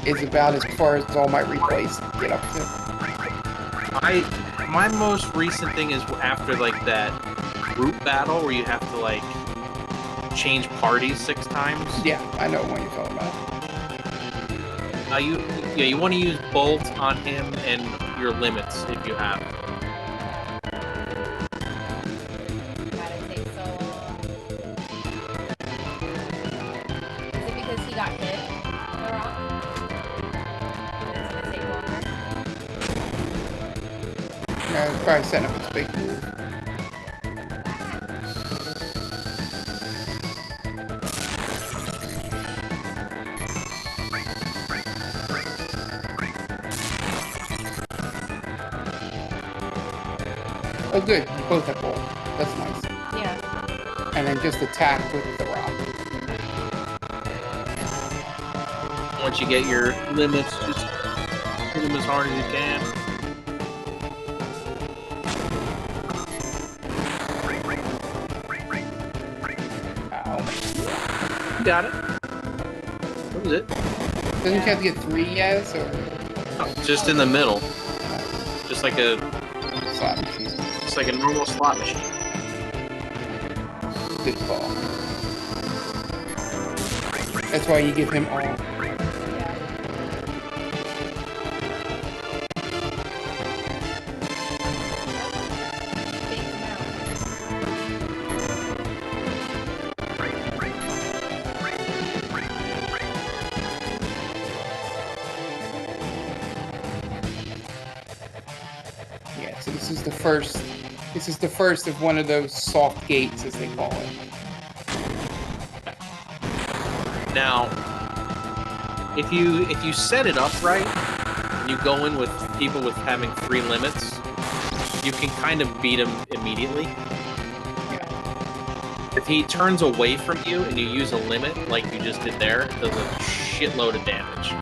is about as far as all my replays get up to.
My most recent thing is after like that group battle where you have to like change parties 6 times.
Yeah, I know what you're talking about.
You want to use Bolt on him and your limits if you have.
God, it takes so long. Is it because he got hit? The Rock? It's gonna take longer.
Yeah, it's probably setting up his big move. Oh good, you both have Bolt. That's nice.
Yeah.
And then just attack with the rock.
Once you get your limits, just hit them as hard as you can.
Ow.
You got it. What is it?
Doesn't you have to get 3 yes or
Oh, just in the middle. Just like a
slot machine?
Just like a normal slot machine.
Good call. That's why you give him all. Yeah, so this is the first. This is the first of one of those soft gates, as they call it.
Now, if you set it up right, and you go in with people with having 3 limits, you can kind of beat him immediately.
Yeah.
If he turns away from you and you use a limit like you just did there, it does a shitload of damage.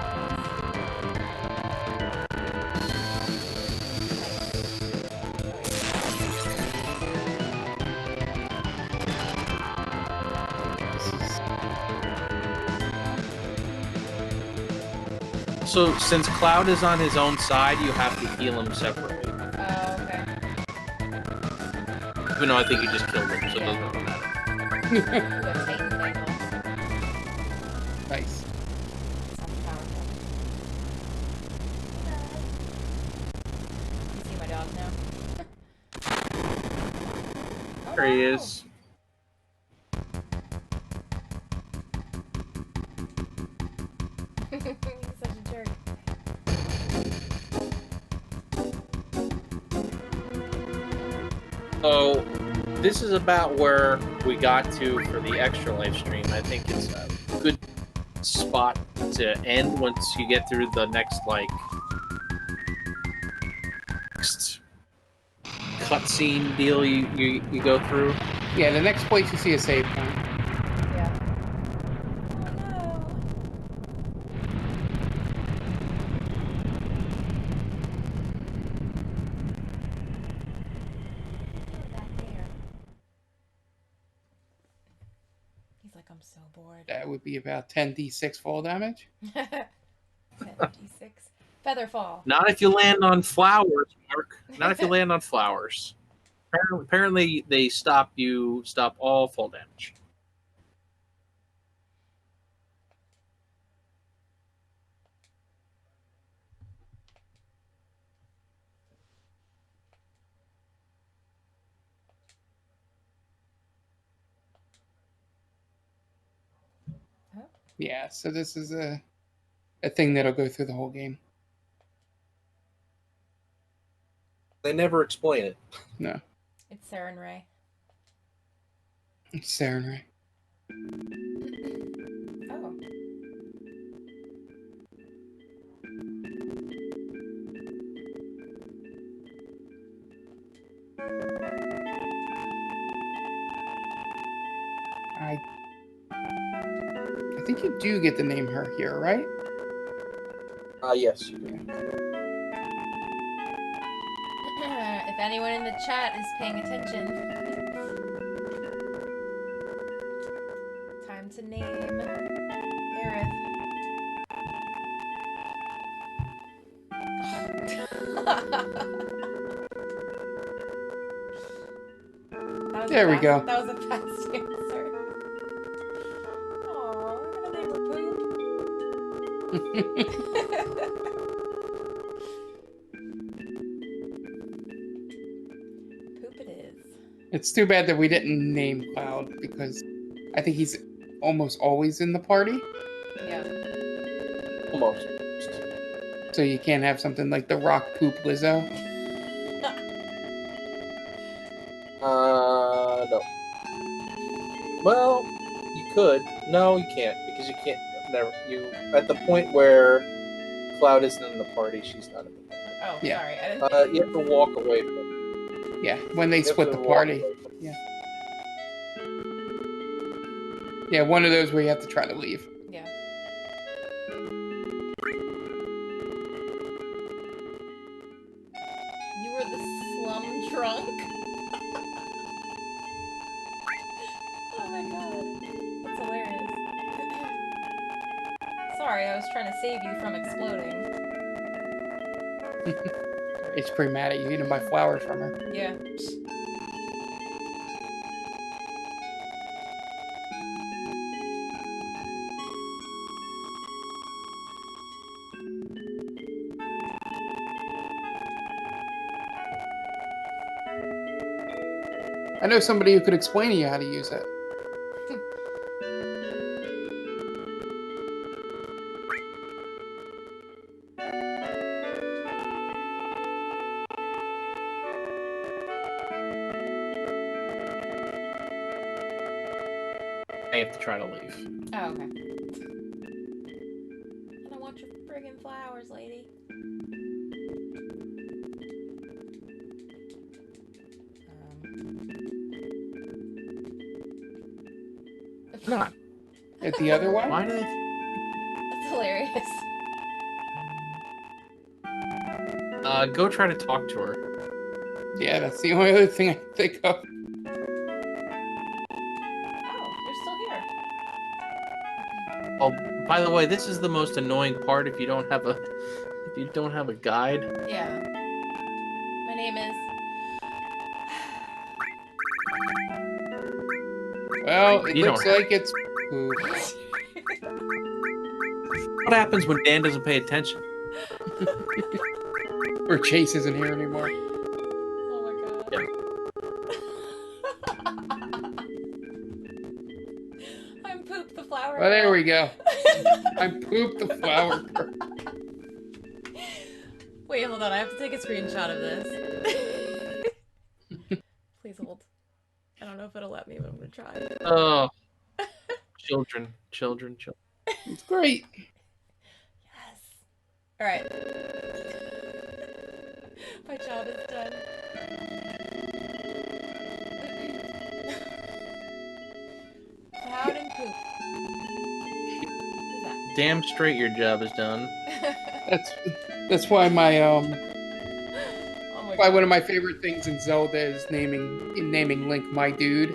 So, since Cloud is on his own side, you have to heal him separately.
Oh, okay.
Even though I think you just killed him, so it doesn't really matter.
Nice.
Sounds powerful. You see my dog now? Oh,
There he
wow.
is.
He's such a jerk.
So, this is about where we got to for the extra live stream. I think it's a good spot to end once you get through the next, next cutscene deal you go through.
Yeah, the next place you see a save point.
Yeah. Oh no. Back there. He's like, I'm so bored.
That would be about 10d6 fall damage.
10d6. Feather fall.
Not if you land on flowers, Mark. Not if you land on flowers. Apparently, they stop all fall damage.
Yeah, so this is a thing that'll go through the whole game.
They never explain it.
No.
It's Saren Ray.
It's Saren Ray.
Oh.
I think you do get to name her here, right?
Yes, you do.
If anyone in the chat is paying attention, time to name Aerith.
There we go.
That was a fast answer. Aww, I'm gonna name her Poop. Poop it is.
It's too bad that we didn't name Cloud, because I think he's almost always in the party.
Yeah.
Almost.
So you can't have something like the Rock Poop Lizzo.
No. Well, you could. No, you can't, because you can't. Never. You at the point where Cloud isn't in the party, she's not in the party.
Oh,
Yeah.
sorry. I didn't
You have to walk away from her.
Yeah, when they
You have
split
to
the
walk
party.
away from her.
Yeah. Yeah, one of those where you have to try to leave.
Yeah. You were the slum drunk? Oh my god. That's hilarious. sorry. I was trying to save you from exploding.
It's pretty mad at you eating my flowers from her.
Yeah.
I know somebody who could explain to you how to use it.
I have to try to leave.
Oh, okay. I don't want your friggin' flowers, lady.
Not.
It the other way?
Why do they?
That's hilarious.
Go try to talk to her.
Yeah, that's the only other thing I can think of.
Oh, you're still here.
Oh, by the way, this is the most annoying part if you don't have a guide.
Yeah. My name is...
Well, it
You
looks
don't have-
like it's poop.
What happens when Dan doesn't pay attention?
Or Chase isn't here anymore.
Oh my god.
Yeah.
I'm Poop the flower.
Well, there
girl.
we go. I'm Poop the flower girl.
Wait, hold on. I have to take a screenshot of this. Please hold. I don't know if it'll let me, but I'm gonna try.
Oh, children.
It's great.
Yes. All right. My job is done. Cloud and Poop. Who's that?
Damn straight, your job is done.
That's why my
Oh my
why
god.
one of my favorite things in Zelda is naming Link my dude,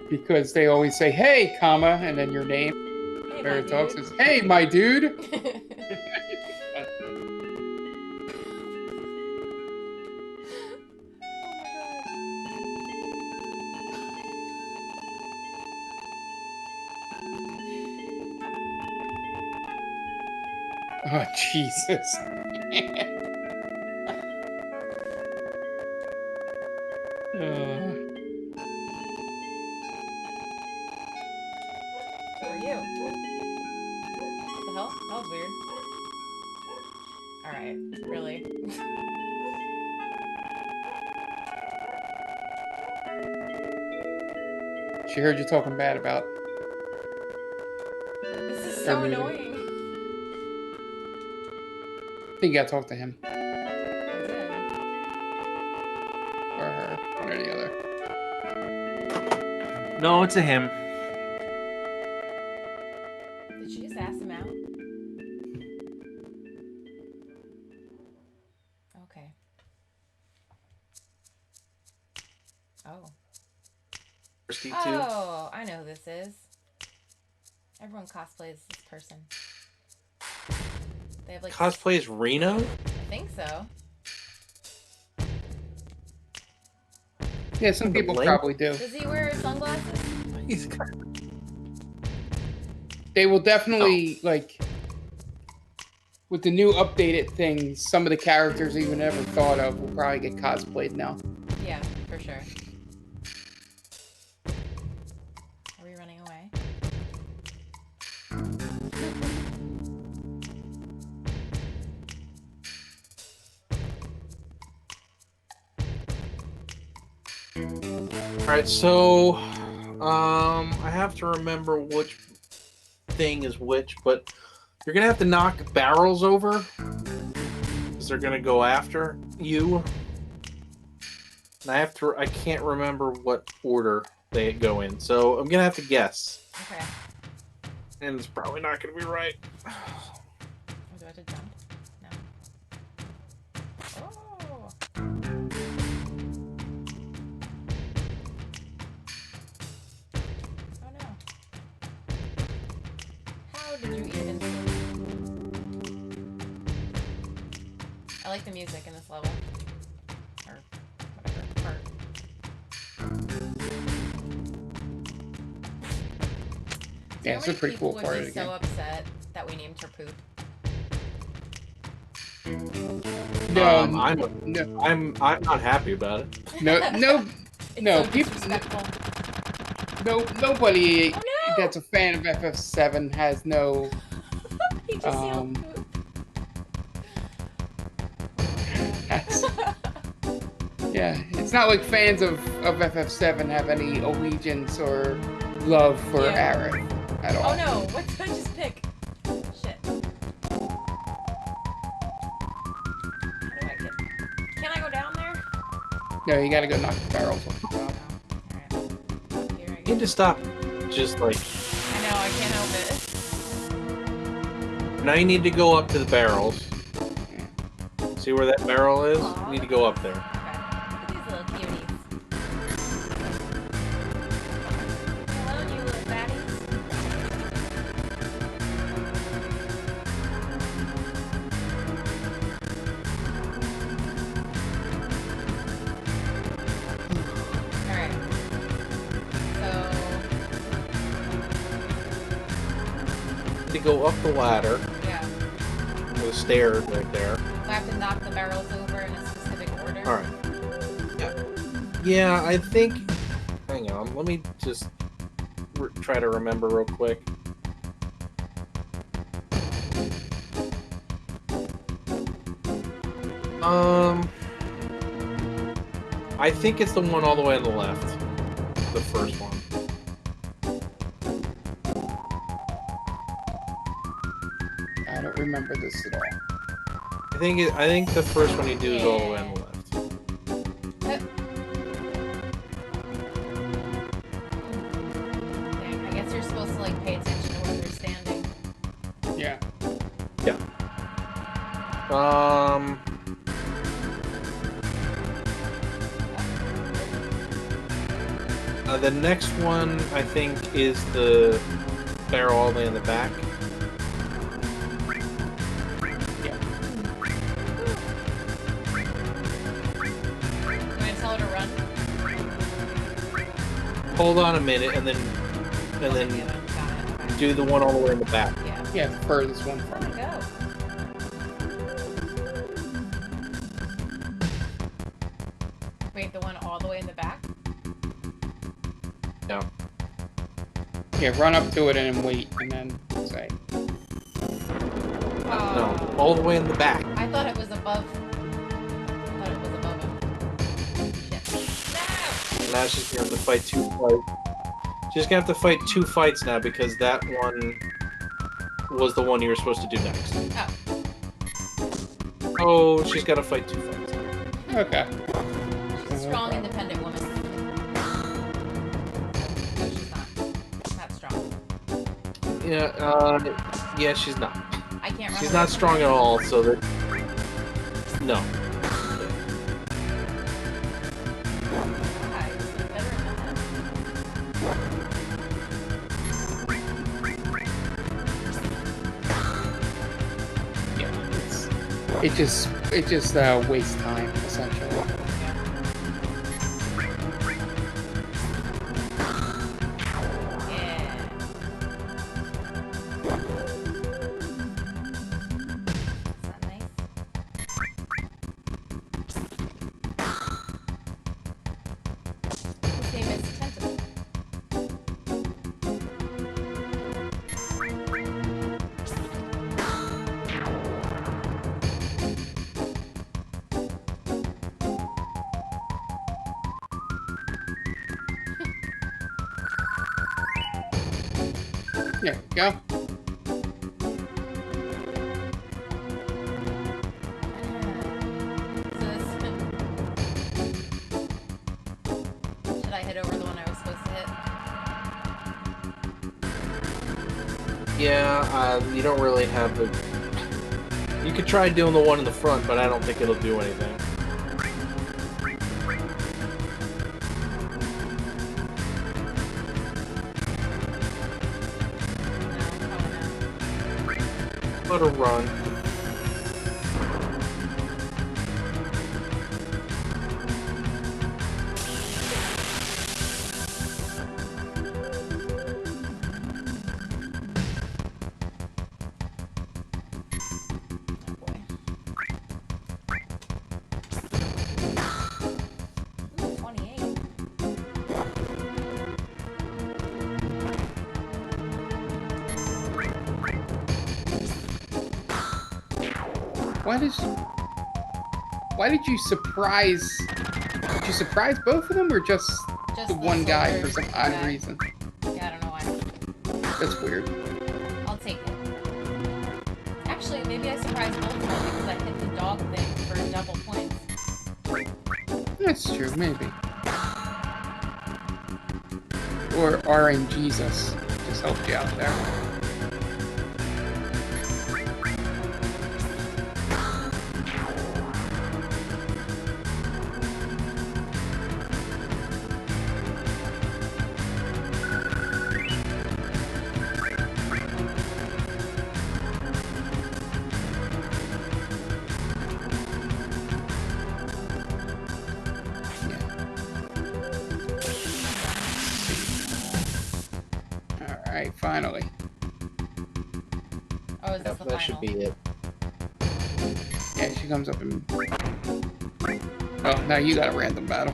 because they always say hey, comma, and then your name.
Hey,
Or
my
it talks
dude.
says hey, my dude. Oh Jesus.
Who are you? What the hell? That was weird. Alright, really?
She heard you talking bad about.
This is so
Her movie.
annoying.
I think you gotta talk to him
I did.
or her, one or the other.
No, it's a him.
Did she just ask him out? Okay. Oh.
Thirsty too.
Oh, I know who this is. Everyone cosplays this person. They have like...
Cosplays Reno?
I think so.
Yeah, some
The
people
Link?
probably do.
Does he wear sunglasses?
He's got...
They will definitely like with the new updated things. Some of the characters you even never thought of will probably get cosplayed now.
Yeah, for sure. Are we running away?
Alright, so I have to remember which thing is which, but you're gonna have to knock barrels over because they're gonna go after you. And I can't remember what order they go in, so I'm gonna have to guess.
Okay.
And it's probably not gonna be right.
Oh, do I have to jump? No. Oh! Oh no. How did you even like the music in this level. Or whatever part.
Yeah, it's a pretty cool part of the
Would be
game.
so upset that we named her Poop.
No,
I'm not happy about it.
no,
It's
no.
so
People,
disrespectful.
nobody
Oh, no!
that's a fan of FF7 has no.
He just yelled Poop.
Yeah, it's not like fans of FF7 have any allegiance or love for Aerith at all.
Oh no, what did I just pick? Shit. How do I get... Can I go down there?
No, you gotta go knock the barrels off the top.
Alright. Up here, I
You need
guess.
to stop. Just like
I know, I can't help it.
now, you need to go up to the barrels. See where that barrel is? You need to go up there.
Okay. Look at these little cuties. Hello, you little fatties. Alright.
You need to go up the ladder.
Yeah.
The stairs right there.
I have to knock the barrels over in a specific order.
Alright. Yeah, I think... Hang on, let me just try to remember real quick. I think it's the one all the way on the left. The first one.
I don't remember this at all.
I think the first one you do is all the way on the left.
Dang, I guess you're supposed to like pay attention to where they're standing.
Yeah.
Yeah. The next one, I think, is the barrel all the way in the back.
Yeah.
You want to tell her to run?
Hold on a minute, and then
Got it. Okay.
do the one all the way in the back.
Yeah.
Yeah, the furthest one from it.
Go. Wait, the one all the way in the back?
No.
Yeah, run up to it and then wait, and then say.
No, all the way in the back.
I thought it was above. I thought it was above him. Shit.
Now she's gonna have to fight two fights. She's gonna have to fight two fights now because that one was the one you were supposed to do next.
No!
Oh, she's got to fight two fights.
Okay.
She's a strong, independent woman. No, she's not. Not strong.
Yeah, she's not.
I can't run.
She's
away
not
from
strong
her.
at all. So that no.
Guys, better than that.
Yeah. It just wastes time essentially.
Yeah. Is that nice? His name is Tentacle.
There we go.
Should I hit over the one I was supposed to hit?
Yeah, you don't really have the. You could try doing the one in the front, but I don't think it'll do anything.
No, probably not.
Let her run.
Why did you surprise? Did you surprise both of them, or just the one guy for some odd reason?
Yeah, I don't know why.
That's weird.
I'll take it. Actually, maybe I surprised both of them because I hit the dog thing for double points.
That's true, maybe. Or RN Jesus just helped you out there. Finally.
Oh, is this the
that
final?
should be it.
Yeah, she comes up and... Oh, now you got a random battle.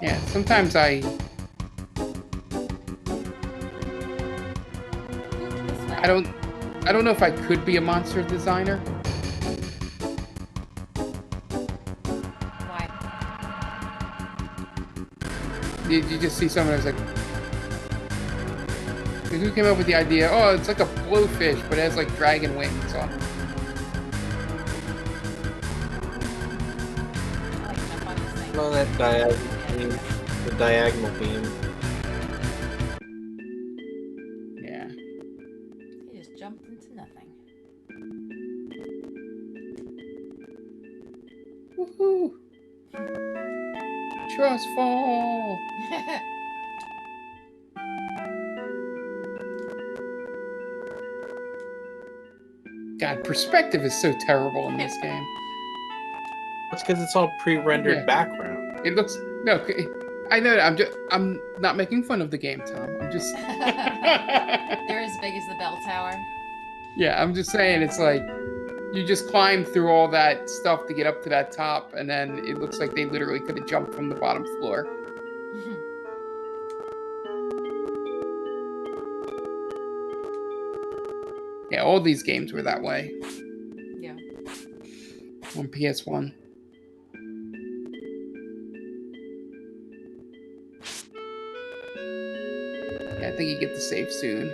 Yeah, sometimes I don't know if I could be a monster designer.
Why?
Did you just see someone who's like, who came up with the idea? Oh, it's like a blowfish, but it has like dragon wings on it.
No, that the diagonal beam.
Yeah.
He just jumped into nothing.
Woohoo! Trust fall. God, perspective is so terrible in this game.
That's because it's all pre-rendered background.
It looks I know that I'm not making fun of the game, Tom. I'm just
They're as big as the bell tower.
Yeah, I'm just saying it's like you just climb through all that stuff to get up to that top, and then it looks like they literally could have jumped from the bottom floor. Yeah, all these games were that way.
Yeah.
On PS1. Yeah, I think you get the save soon.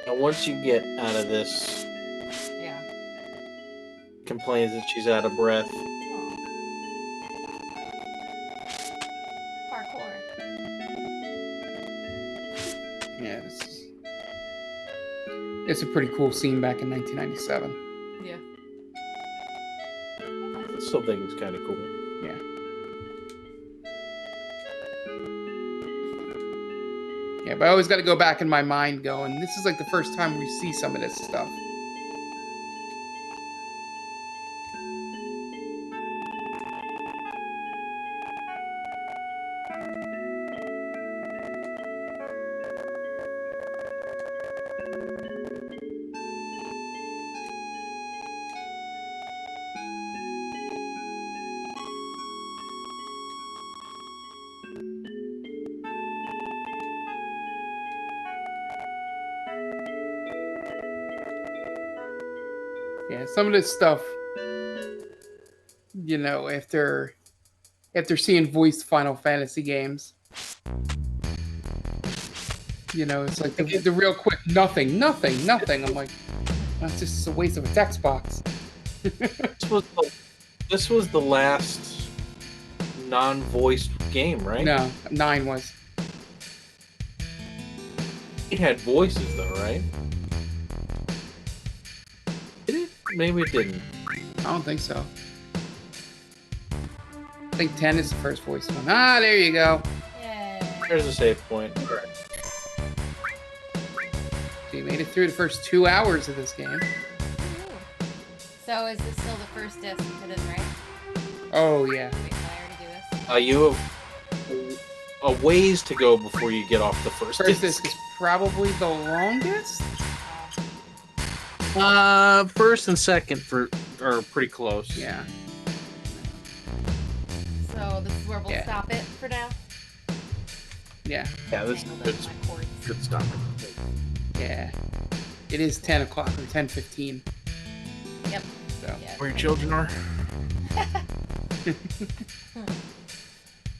And once you get out of this,
Yeah.
complains that she's out of breath.
Parkour.
Yeah, it's a pretty cool scene back in 1997.
Yeah.
I still think it's kind of cool.
Yeah. Yeah, but I always got to go back in my mind going, this is like the first time we see some of this stuff. Yeah, some of this stuff, you know, after seeing voiced Final Fantasy games, you know, it's like the real quick nothing. I'm like, that's just a waste of a text box.
This was the last non-voiced game, right?
No, 9 was.
It had voices though, right? Maybe it didn't.
I don't think so. I think 10 is the first voice one. Ah, there you go.
Yay.
There's a save point.
So you made it through the first 2 hours of this game.
Ooh. So is this still the first disc? It is, right?
Oh, yeah.
Wait, did I already do this?
You have a ways to go before you get off the first
First
disc.
disc is probably the longest.
First and second are pretty close.
Yeah.
So this is where we'll stop it for now.
Yeah.
Yeah, this is good stuff.
Yeah. It is 10 o'clock or 10:15.
Yep.
So.
Yeah.
Where your children are.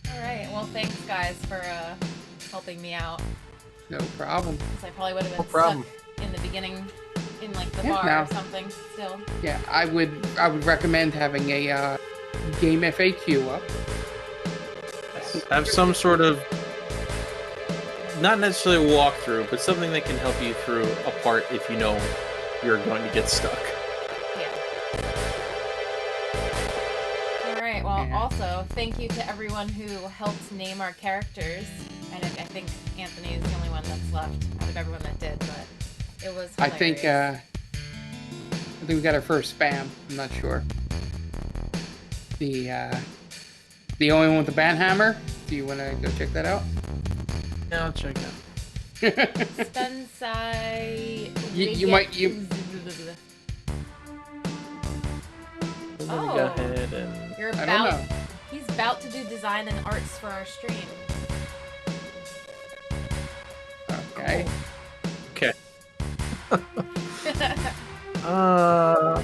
All right. Well, thanks guys for helping me out.
No problem.
Because I probably would have been
problem.
stuck in the beginning in like the
Yeah,
bar
no.
or something still.
Yeah, I would recommend having a game FAQ up.
Have some sort of, not necessarily a walkthrough, but something that can help you through a part if you know you're going to get stuck.
Yeah. All right. Well, also thank you to everyone who helped name our characters. And I think Anthony is the only one that's left out of everyone that did, but it was hilarious.
I think we got our first spam. I'm not sure. The only one with the banhammer. Do you want to go check that out?
Yeah, I'll check it out.
Spensai.
You might.
Go ahead and.
You're
I don't
about.
know.
He's about to do design and arts for our stream.
Okay.
Okay.
Yeah.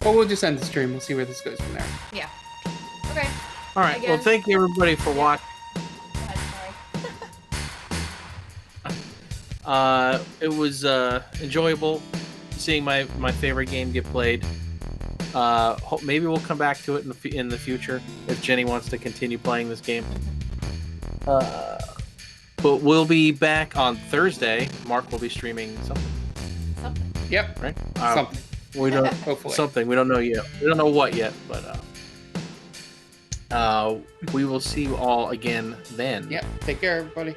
Well, we'll just end the stream. We'll see where this goes from there.
Okay.
All right.
Again.
Well, thank you everybody for watching.
Go ahead, sorry.
It was enjoyable seeing my favorite game get played. Maybe we'll come back to it in the future if Jenny wants to continue playing this game. But we'll be back on Thursday. Mark will be streaming something.
Something.
Yep.
Right?
Something.
We don't
Hopefully.
something. We don't know yet. We don't know what yet, but we will see you all again then.
Yep. Take care, everybody.